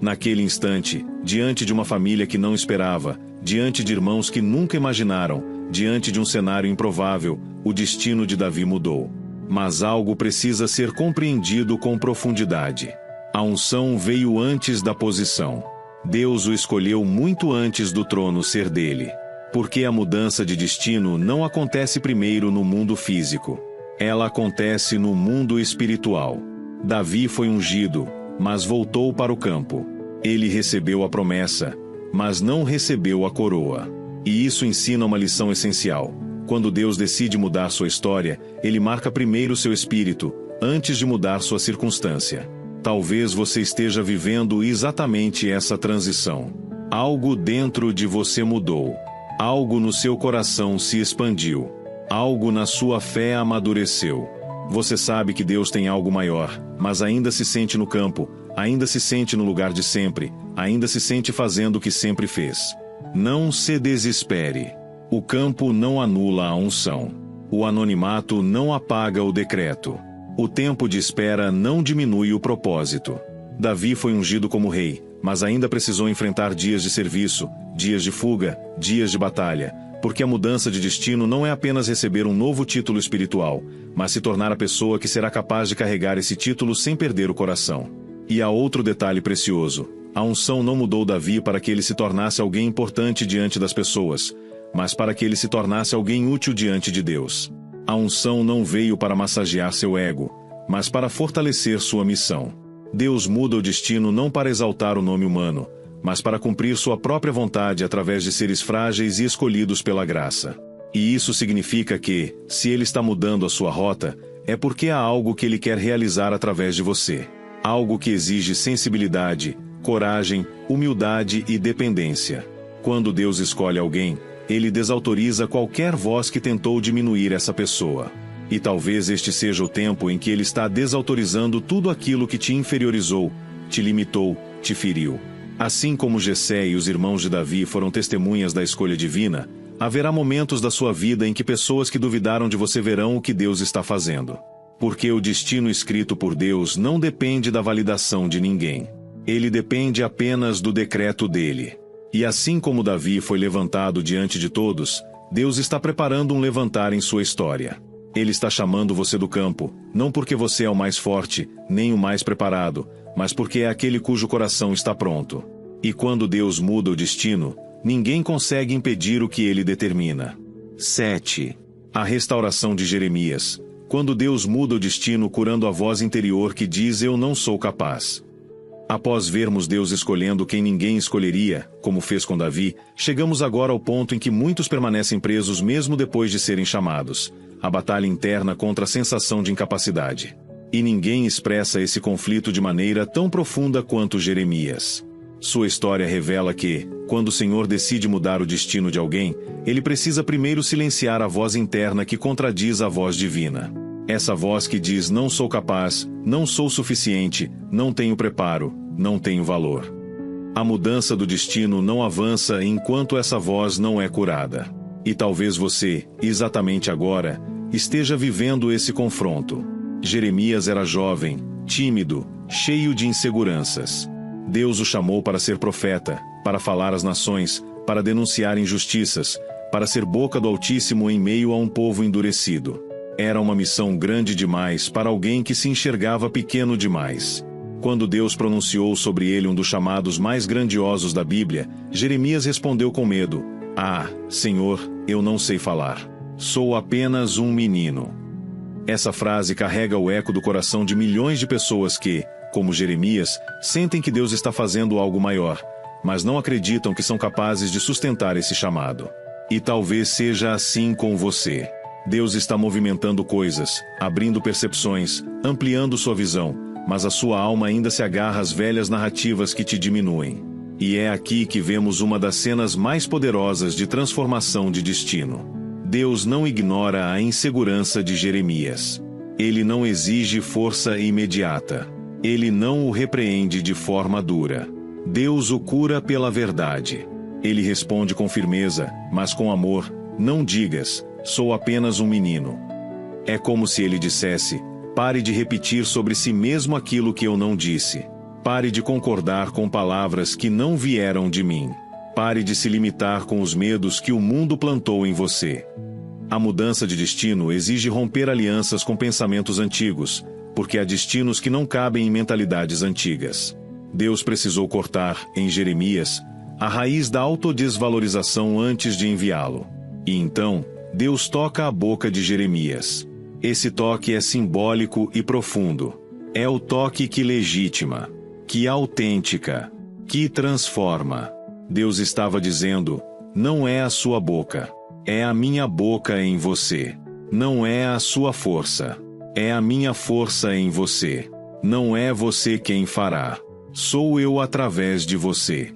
Naquele instante, diante de uma família que não esperava, diante de irmãos que nunca imaginaram, diante de um cenário improvável, o destino de Davi mudou. Mas algo precisa ser compreendido com profundidade. A unção veio antes da posição. Deus o escolheu muito antes do trono ser dele. Porque a mudança de destino não acontece primeiro no mundo físico. Ela acontece no mundo espiritual. Davi foi ungido, mas voltou para o campo. Ele recebeu a promessa, mas não recebeu a coroa. E isso ensina uma lição essencial. Quando Deus decide mudar sua história, Ele marca primeiro seu espírito, antes de mudar sua circunstância. Talvez você esteja vivendo exatamente essa transição. Algo dentro de você mudou. Algo no seu coração se expandiu. Algo na sua fé amadureceu. Você sabe que Deus tem algo maior, mas ainda se sente no campo, ainda se sente no lugar de sempre, ainda se sente fazendo o que sempre fez. Não se desespere. O campo não anula a unção. O anonimato não apaga o decreto. O tempo de espera não diminui o propósito. Davi foi ungido como rei, mas ainda precisou enfrentar dias de serviço, dias de fuga, dias de batalha, porque a mudança de destino não é apenas receber um novo título espiritual, mas se tornar a pessoa que será capaz de carregar esse título sem perder o coração. E há outro detalhe precioso. A unção não mudou Davi para que ele se tornasse alguém importante diante das pessoas, mas para que ele se tornasse alguém útil diante de Deus. A unção não veio para massagear seu ego, mas para fortalecer sua missão. Deus muda o destino não para exaltar o nome humano, mas para cumprir sua própria vontade através de seres frágeis e escolhidos pela graça. E isso significa que, se Ele está mudando a sua rota, é porque há algo que Ele quer realizar através de você. Algo que exige sensibilidade, coragem, humildade e dependência. Quando Deus escolhe alguém, Ele desautoriza qualquer voz que tentou diminuir essa pessoa. E talvez este seja o tempo em que Ele está desautorizando tudo aquilo que te inferiorizou, te limitou, te feriu. Assim como Jessé e os irmãos de Davi foram testemunhas da escolha divina, haverá momentos da sua vida em que pessoas que duvidaram de você verão o que Deus está fazendo. Porque o destino escrito por Deus não depende da validação de ninguém. Ele depende apenas do decreto dele. E assim como Davi foi levantado diante de todos, Deus está preparando um levantar em sua história. Ele está chamando você do campo, não porque você é o mais forte, nem o mais preparado, mas porque é aquele cujo coração está pronto. E quando Deus muda o destino, ninguém consegue impedir o que Ele determina. 7. A restauração de Jeremias. Quando Deus muda o destino curando a voz interior que diz: eu não sou capaz. Após vermos Deus escolhendo quem ninguém escolheria, como fez com Davi, chegamos agora ao ponto em que muitos permanecem presos mesmo depois de serem chamados. A batalha interna contra a sensação de incapacidade. E ninguém expressa esse conflito de maneira tão profunda quanto Jeremias. Sua história revela que, quando o Senhor decide mudar o destino de alguém, ele precisa primeiro silenciar a voz interna que contradiz a voz divina. Essa voz que diz: não sou capaz, não sou suficiente, não tenho preparo, não tenho valor. A mudança do destino não avança enquanto essa voz não é curada. E talvez você, exatamente agora, esteja vivendo esse confronto. Jeremias era jovem, tímido, cheio de inseguranças. Deus o chamou para ser profeta, para falar às nações, para denunciar injustiças, para ser boca do Altíssimo em meio a um povo endurecido. Era uma missão grande demais para alguém que se enxergava pequeno demais. Quando Deus pronunciou sobre ele um dos chamados mais grandiosos da Bíblia, Jeremias respondeu com medo: "Ah, Senhor, eu não sei falar. Sou apenas um menino." Essa frase carrega o eco do coração de milhões de pessoas que, como Jeremias, sentem que Deus está fazendo algo maior, mas não acreditam que são capazes de sustentar esse chamado. E talvez seja assim com você. Deus está movimentando coisas, abrindo percepções, ampliando sua visão, mas a sua alma ainda se agarra às velhas narrativas que te diminuem. E é aqui que vemos uma das cenas mais poderosas de transformação de destino. Deus não ignora a insegurança de Jeremias. Ele não exige força imediata. Ele não o repreende de forma dura. Deus o cura pela verdade. Ele responde com firmeza, mas com amor: "Não digas, sou apenas um menino." É como se ele dissesse: pare de repetir sobre si mesmo aquilo que eu não disse. Pare de concordar com palavras que não vieram de mim. Pare de se limitar com os medos que o mundo plantou em você. A mudança de destino exige romper alianças com pensamentos antigos, porque há destinos que não cabem em mentalidades antigas. Deus precisou cortar, em Jeremias, a raiz da autodesvalorização antes de enviá-lo. E então, Deus toca a boca de Jeremias. Esse toque é simbólico e profundo. É o toque que legitima, que autêntica, que transforma. Deus estava dizendo: não é a sua boca, é a minha boca em você. Não é a sua força, é a minha força em você. Não é você quem fará, sou eu através de você.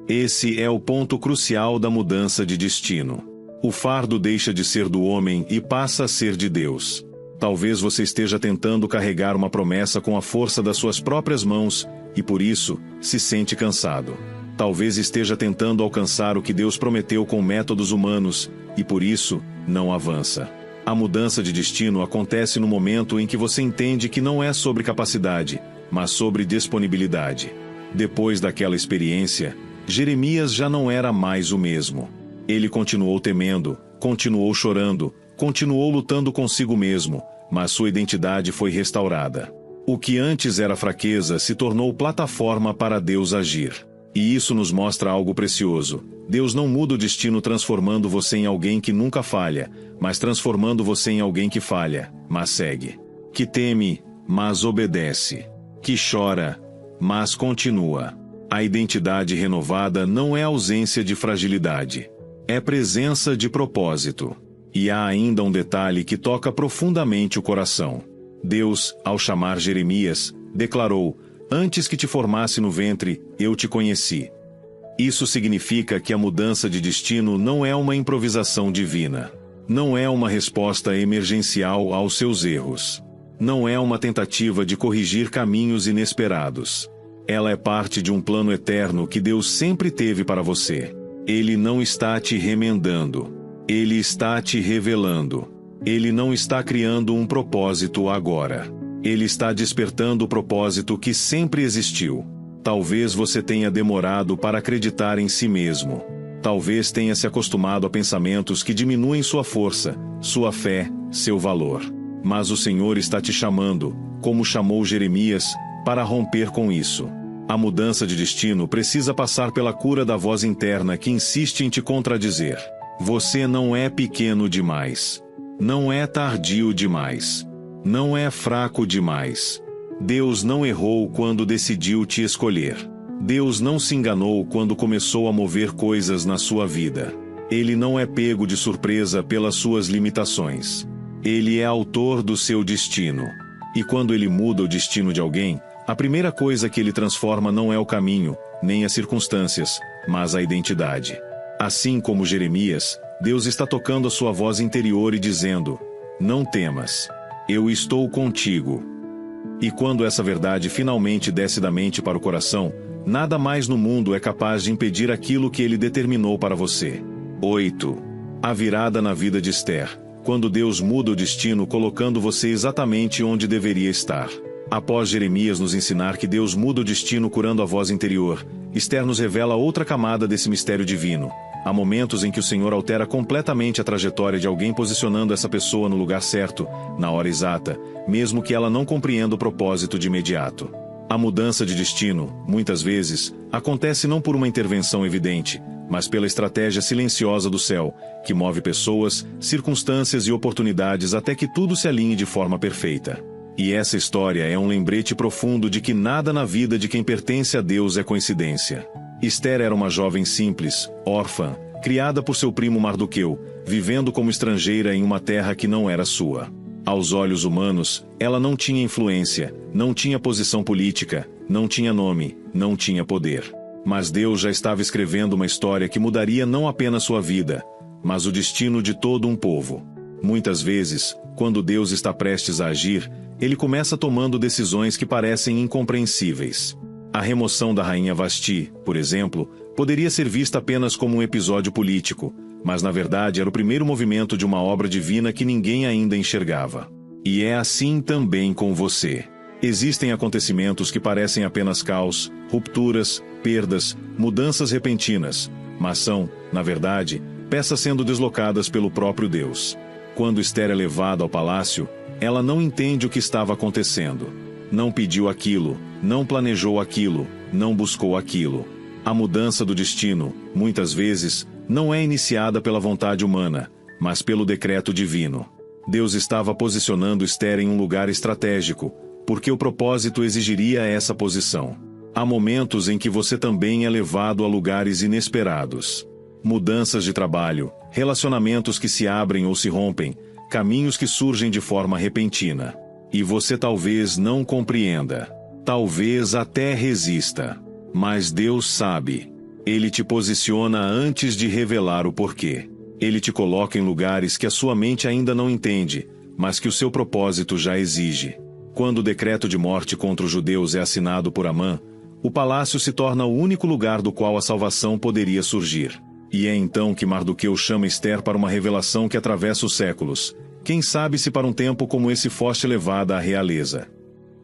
Esse é o ponto crucial da mudança de destino. O fardo deixa de ser do homem e passa a ser de Deus. Talvez você esteja tentando carregar uma promessa com a força das suas próprias mãos e por isso se sente cansado. Talvez esteja tentando alcançar o que Deus prometeu com métodos humanos e por isso não avança. A mudança de destino acontece no momento em que você entende que não é sobre capacidade, mas sobre disponibilidade. Depois daquela experiência, Jeremias já não era mais o mesmo. Ele continuou temendo, continuou chorando, continuou lutando consigo mesmo, mas sua identidade foi restaurada. O que antes era fraqueza se tornou plataforma para Deus agir. E isso nos mostra algo precioso. Deus não muda o destino transformando você em alguém que nunca falha, mas transformando você em alguém que falha, mas segue. Que teme, mas obedece. Que chora, mas continua. A identidade renovada não é ausência de fragilidade. É presença de propósito. E há ainda um detalhe que toca profundamente o coração. Deus, ao chamar Jeremias, declarou: antes que te formasse no ventre, eu te conheci. Isso significa que a mudança de destino não é uma improvisação divina. Não é uma resposta emergencial aos seus erros. Não é uma tentativa de corrigir caminhos inesperados. Ela é parte de um plano eterno que Deus sempre teve para você. Ele não está te remendando. Ele está te revelando. Ele não está criando um propósito agora. Ele está despertando o propósito que sempre existiu. Talvez você tenha demorado para acreditar em si mesmo. Talvez tenha se acostumado a pensamentos que diminuem sua força, sua fé, seu valor. Mas o Senhor está te chamando, como chamou Jeremias, para romper com isso. A mudança de destino precisa passar pela cura da voz interna que insiste em te contradizer. Você não é pequeno demais. Não é tardio demais. Não é fraco demais. Deus não errou quando decidiu te escolher. Deus não se enganou quando começou a mover coisas na sua vida. Ele não é pego de surpresa pelas suas limitações. Ele é autor do seu destino. E quando ele muda o destino de alguém, a primeira coisa que ele transforma não é o caminho, nem as circunstâncias, mas a identidade. Assim como Jeremias, Deus está tocando a sua voz interior e dizendo: não temas, eu estou contigo. E quando essa verdade finalmente desce da mente para o coração, nada mais no mundo é capaz de impedir aquilo que ele determinou para você. 8. A virada na vida de Esther, quando Deus muda o destino colocando você exatamente onde deveria estar. Após Jeremias nos ensinar que Deus muda o destino curando a voz interior, Esther nos revela outra camada desse mistério divino. Há momentos em que o Senhor altera completamente a trajetória de alguém posicionando essa pessoa no lugar certo, na hora exata, mesmo que ela não compreenda o propósito de imediato. A mudança de destino, muitas vezes, acontece não por uma intervenção evidente, mas pela estratégia silenciosa do céu, que move pessoas, circunstâncias e oportunidades até que tudo se alinhe de forma perfeita. E essa história é um lembrete profundo de que nada na vida de quem pertence a Deus é coincidência. Esther era uma jovem simples, órfã, criada por seu primo Mardoqueu, vivendo como estrangeira em uma terra que não era sua. Aos olhos humanos, ela não tinha influência, não tinha posição política, não tinha nome, não tinha poder. Mas Deus já estava escrevendo uma história que mudaria não apenas sua vida, mas o destino de todo um povo. Muitas vezes, quando Deus está prestes a agir, ele começa tomando decisões que parecem incompreensíveis. A remoção da rainha Vasti, por exemplo, poderia ser vista apenas como um episódio político, mas na verdade era o primeiro movimento de uma obra divina que ninguém ainda enxergava. E é assim também com você. Existem acontecimentos que parecem apenas caos, rupturas, perdas, mudanças repentinas, mas são, na verdade, peças sendo deslocadas pelo próprio Deus. Quando Esther é levada ao palácio, ela não entende o que estava acontecendo. Não pediu aquilo, não planejou aquilo, não buscou aquilo. A mudança do destino, muitas vezes, não é iniciada pela vontade humana, mas pelo decreto divino. Deus estava posicionando Esther em um lugar estratégico, porque o propósito exigiria essa posição. Há momentos em que você também é levado a lugares inesperados. Mudanças de trabalho, relacionamentos que se abrem ou se rompem, caminhos que surgem de forma repentina. E você talvez não compreenda, talvez até resista. Mas Deus sabe. Ele te posiciona antes de revelar o porquê. Ele te coloca em lugares que a sua mente ainda não entende, mas que o seu propósito já exige. Quando o decreto de morte contra os judeus é assinado por Amã, o palácio se torna o único lugar do qual a salvação poderia surgir. E é então que Mardoqueu chama Esther para uma revelação que atravessa os séculos. Quem sabe se para um tempo como esse foste levada à realeza.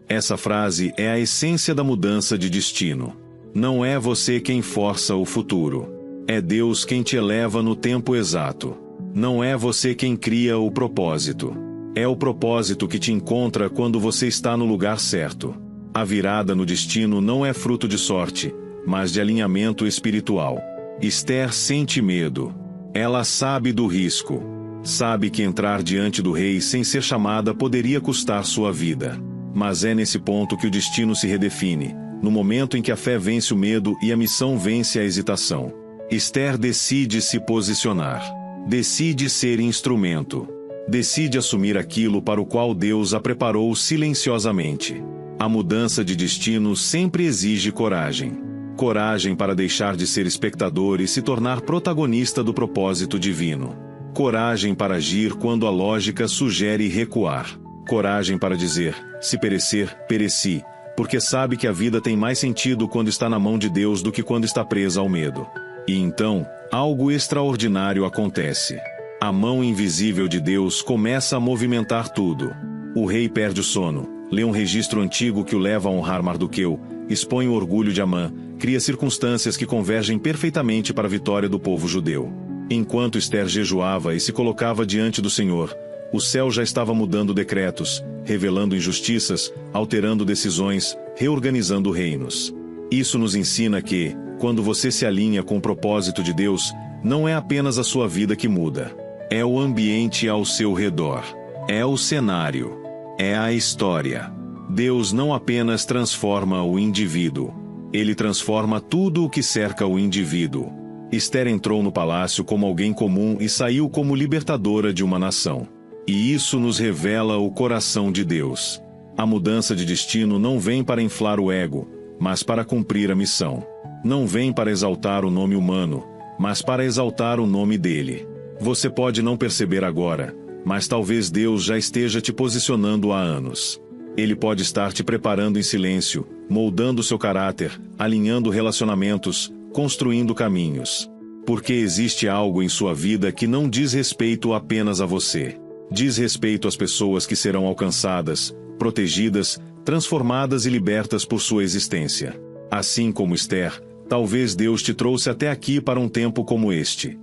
Essa frase é a essência da mudança de destino. Não é você quem força o futuro. É Deus quem te eleva no tempo exato. Não é você quem cria o propósito. É o propósito que te encontra quando você está no lugar certo. A virada no destino não é fruto de sorte, mas de alinhamento espiritual. Esther sente medo. Ela sabe do risco. Sabe que entrar diante do rei sem ser chamada poderia custar sua vida. Mas é nesse ponto que o destino se redefine, no momento em que a fé vence o medo e a missão vence a hesitação. Esther decide se posicionar. Decide ser instrumento. Decide assumir aquilo para o qual Deus a preparou silenciosamente. A mudança de destino sempre exige coragem. Coragem para deixar de ser espectador e se tornar protagonista do propósito divino. Coragem para agir quando a lógica sugere recuar. Coragem para dizer, se perecer, pereci, porque sabe que a vida tem mais sentido quando está na mão de Deus do que quando está presa ao medo. E então, algo extraordinário acontece. A mão invisível de Deus começa a movimentar tudo. O rei perde o sono, lê um registro antigo que o leva a honrar Mardoqueu, expõe o orgulho de Amã, cria circunstâncias que convergem perfeitamente para a vitória do povo judeu. Enquanto Esther jejuava e se colocava diante do Senhor, o céu já estava mudando decretos, revelando injustiças, alterando decisões, reorganizando reinos. Isso nos ensina que, quando você se alinha com o propósito de Deus, não é apenas a sua vida que muda. É o ambiente ao seu redor. É o cenário. É a história. Deus não apenas transforma o indivíduo. Ele transforma tudo o que cerca o indivíduo. Esther entrou no palácio como alguém comum e saiu como libertadora de uma nação. E isso nos revela o coração de Deus. A mudança de destino não vem para inflar o ego, mas para cumprir a missão. Não vem para exaltar o nome humano, mas para exaltar o nome dele. Você pode não perceber agora, mas talvez Deus já esteja te posicionando há anos. Ele pode estar te preparando em silêncio, moldando seu caráter, alinhando relacionamentos, construindo caminhos. Porque existe algo em sua vida que não diz respeito apenas a você. Diz respeito às pessoas que serão alcançadas, protegidas, transformadas e libertas por sua existência. Assim como Esther, talvez Deus te trouxe até aqui para um tempo como este.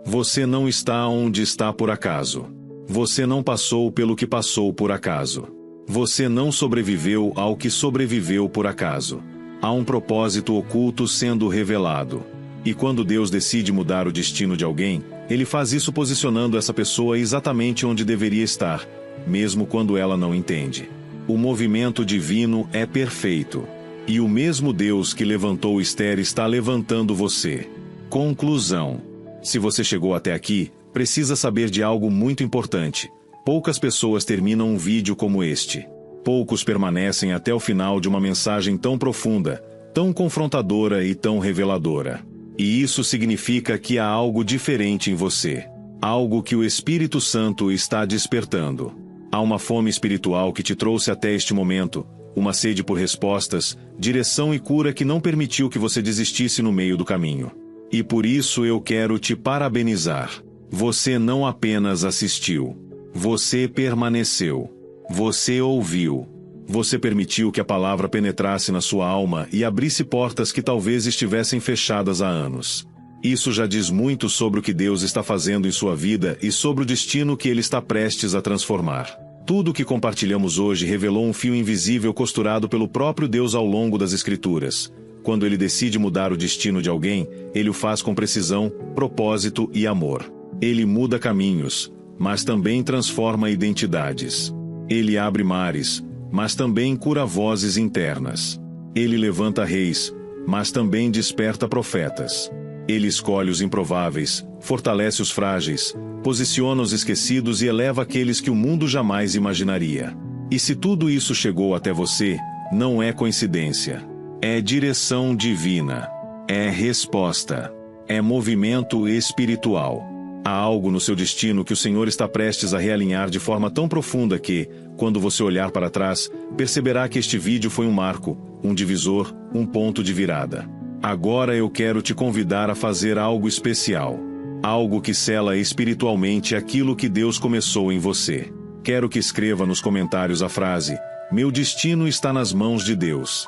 Você não está onde está por acaso. Você não passou pelo que passou por acaso. Você não sobreviveu ao que sobreviveu por acaso. Há um propósito oculto sendo revelado. E quando Deus decide mudar o destino de alguém, Ele faz isso posicionando essa pessoa exatamente onde deveria estar, mesmo quando ela não entende. O movimento divino é perfeito. E o mesmo Deus que levantou Esther está levantando você. Conclusão. Se você chegou até aqui, precisa saber de algo muito importante. Poucas pessoas terminam um vídeo como este. Poucos permanecem até o final de uma mensagem tão profunda, tão confrontadora e tão reveladora. E isso significa que há algo diferente em você. Algo que o Espírito Santo está despertando. Há uma fome espiritual que te trouxe até este momento, uma sede por respostas, direção e cura que não permitiu que você desistisse no meio do caminho. E por isso eu quero te parabenizar. Você não apenas assistiu. Você permaneceu. Você ouviu. Você permitiu que a palavra penetrasse na sua alma e abrisse portas que talvez estivessem fechadas há anos. Isso já diz muito sobre o que Deus está fazendo em sua vida e sobre o destino que Ele está prestes a transformar. Tudo o que compartilhamos hoje revelou um fio invisível costurado pelo próprio Deus ao longo das Escrituras. Quando Ele decide mudar o destino de alguém, Ele o faz com precisão, propósito e amor. Ele muda caminhos, mas também transforma identidades. Ele abre mares, mas também cura vozes internas. Ele levanta reis, mas também desperta profetas. Ele escolhe os improváveis, fortalece os frágeis, posiciona os esquecidos e eleva aqueles que o mundo jamais imaginaria. E se tudo isso chegou até você, não é coincidência. É direção divina. É resposta. É movimento espiritual. Há algo no seu destino que o Senhor está prestes a realinhar de forma tão profunda que, quando você olhar para trás, perceberá que este vídeo foi um marco, um divisor, um ponto de virada. Agora eu quero te convidar a fazer algo especial. Algo que sela espiritualmente aquilo que Deus começou em você. Quero que escreva nos comentários a frase: "Meu destino está nas mãos de Deus".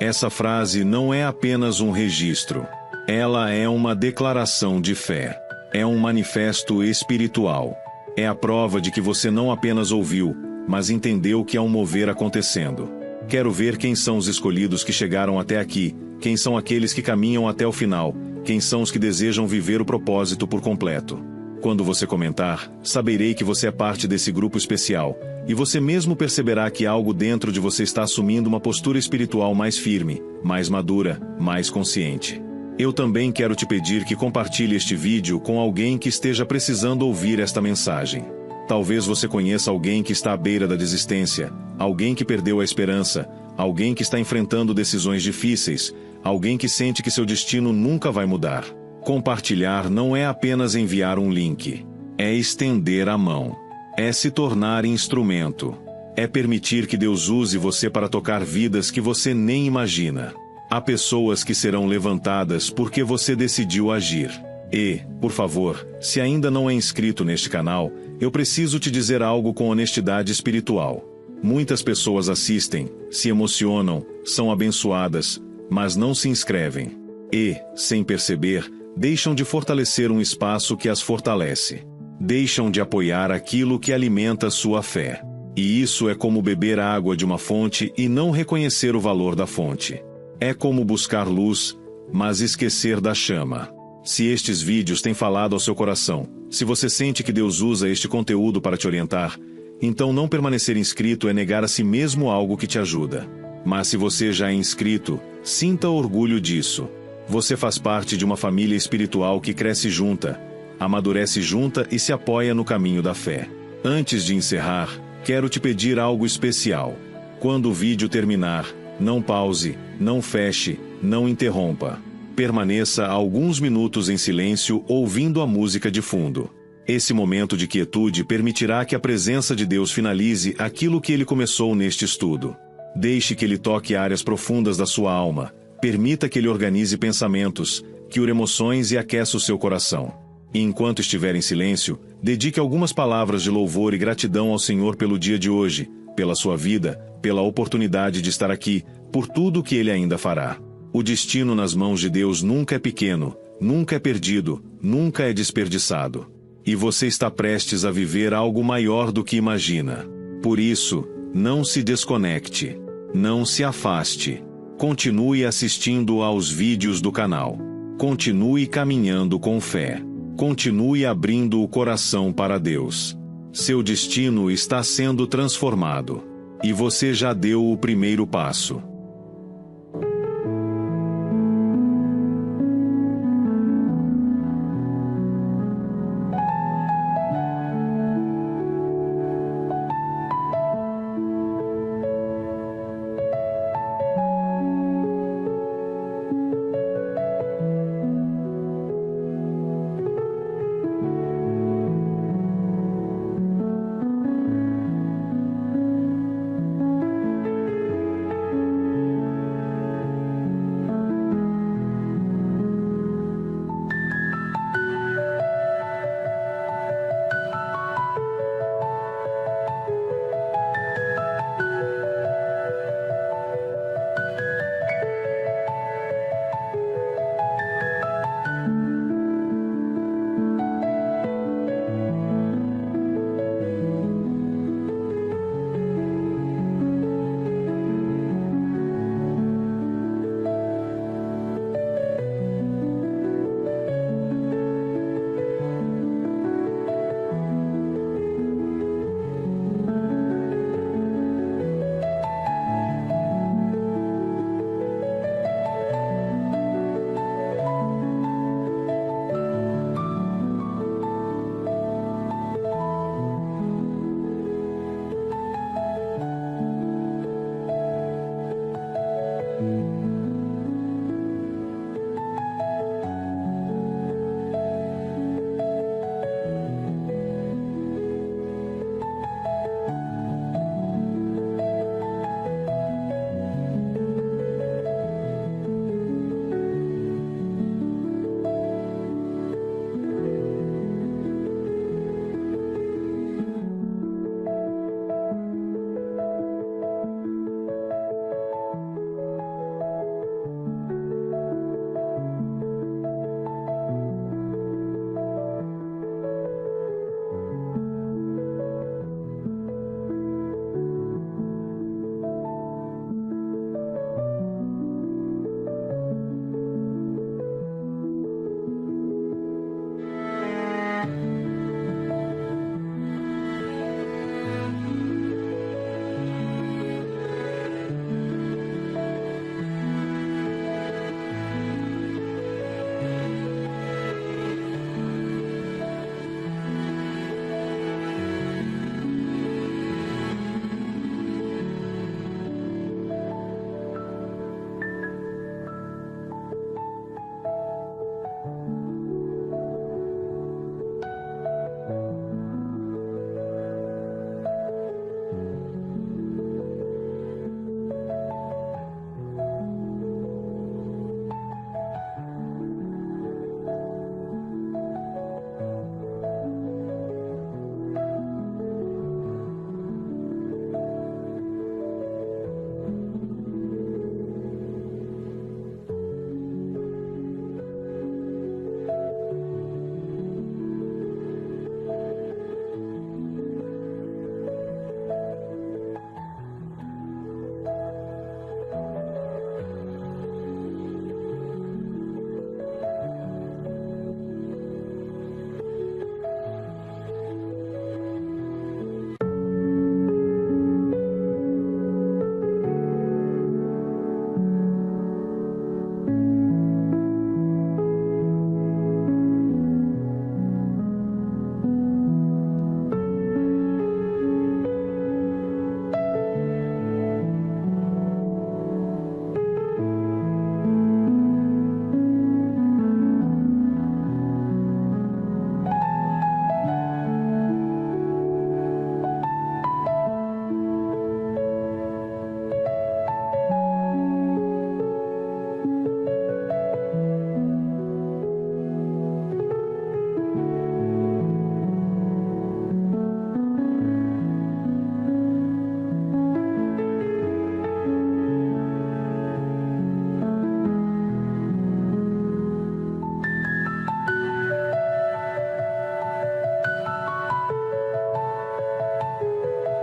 Essa frase não é apenas um registro. Ela é uma declaração de fé. É um manifesto espiritual. É a prova de que você não apenas ouviu, mas entendeu que há um mover acontecendo. Quero ver quem são os escolhidos que chegaram até aqui, quem são aqueles que caminham até o final, quem são os que desejam viver o propósito por completo. Quando você comentar, saberei que você é parte desse grupo especial, e você mesmo perceberá que algo dentro de você está assumindo uma postura espiritual mais firme, mais madura, mais consciente. Eu também quero te pedir que compartilhe este vídeo com alguém que esteja precisando ouvir esta mensagem. Talvez você conheça alguém que está à beira da desistência, alguém que perdeu a esperança, alguém que está enfrentando decisões difíceis, alguém que sente que seu destino nunca vai mudar. Compartilhar não é apenas enviar um link. É estender a mão. É se tornar instrumento. É permitir que Deus use você para tocar vidas que você nem imagina. Há pessoas que serão levantadas porque você decidiu agir. E, por favor, se ainda não é inscrito neste canal, eu preciso te dizer algo com honestidade espiritual. Muitas pessoas assistem, se emocionam, são abençoadas, mas não se inscrevem. E, sem perceber, deixam de fortalecer um espaço que as fortalece. Deixam de apoiar aquilo que alimenta sua fé. E isso é como beber água de uma fonte e não reconhecer o valor da fonte. É como buscar luz, mas esquecer da chama. Se estes vídeos têm falado ao seu coração, se você sente que Deus usa este conteúdo para te orientar, então não permanecer inscrito é negar a si mesmo algo que te ajuda. Mas se você já é inscrito, sinta orgulho disso. Você faz parte de uma família espiritual que cresce junta, amadurece junta e se apoia no caminho da fé. Antes de encerrar, quero te pedir algo especial. Quando o vídeo terminar, não pause, não feche, não interrompa. Permaneça alguns minutos em silêncio ouvindo a música de fundo. Esse momento de quietude permitirá que a presença de Deus finalize aquilo que ele começou neste estudo. Deixe que ele toque áreas profundas da sua alma. Permita que ele organize pensamentos, cure emoções e aqueça o seu coração. E enquanto estiver em silêncio, dedique algumas palavras de louvor e gratidão ao Senhor pelo dia de hoje, pela sua vida, pela oportunidade de estar aqui, por tudo o que ele ainda fará. O destino nas mãos de Deus nunca é pequeno, nunca é perdido, nunca é desperdiçado. E você está prestes a viver algo maior do que imagina. Por isso, não se desconecte, não se afaste. Continue assistindo aos vídeos do canal. Continue caminhando com fé. Continue abrindo o coração para Deus. Seu destino está sendo transformado. E você já deu o primeiro passo.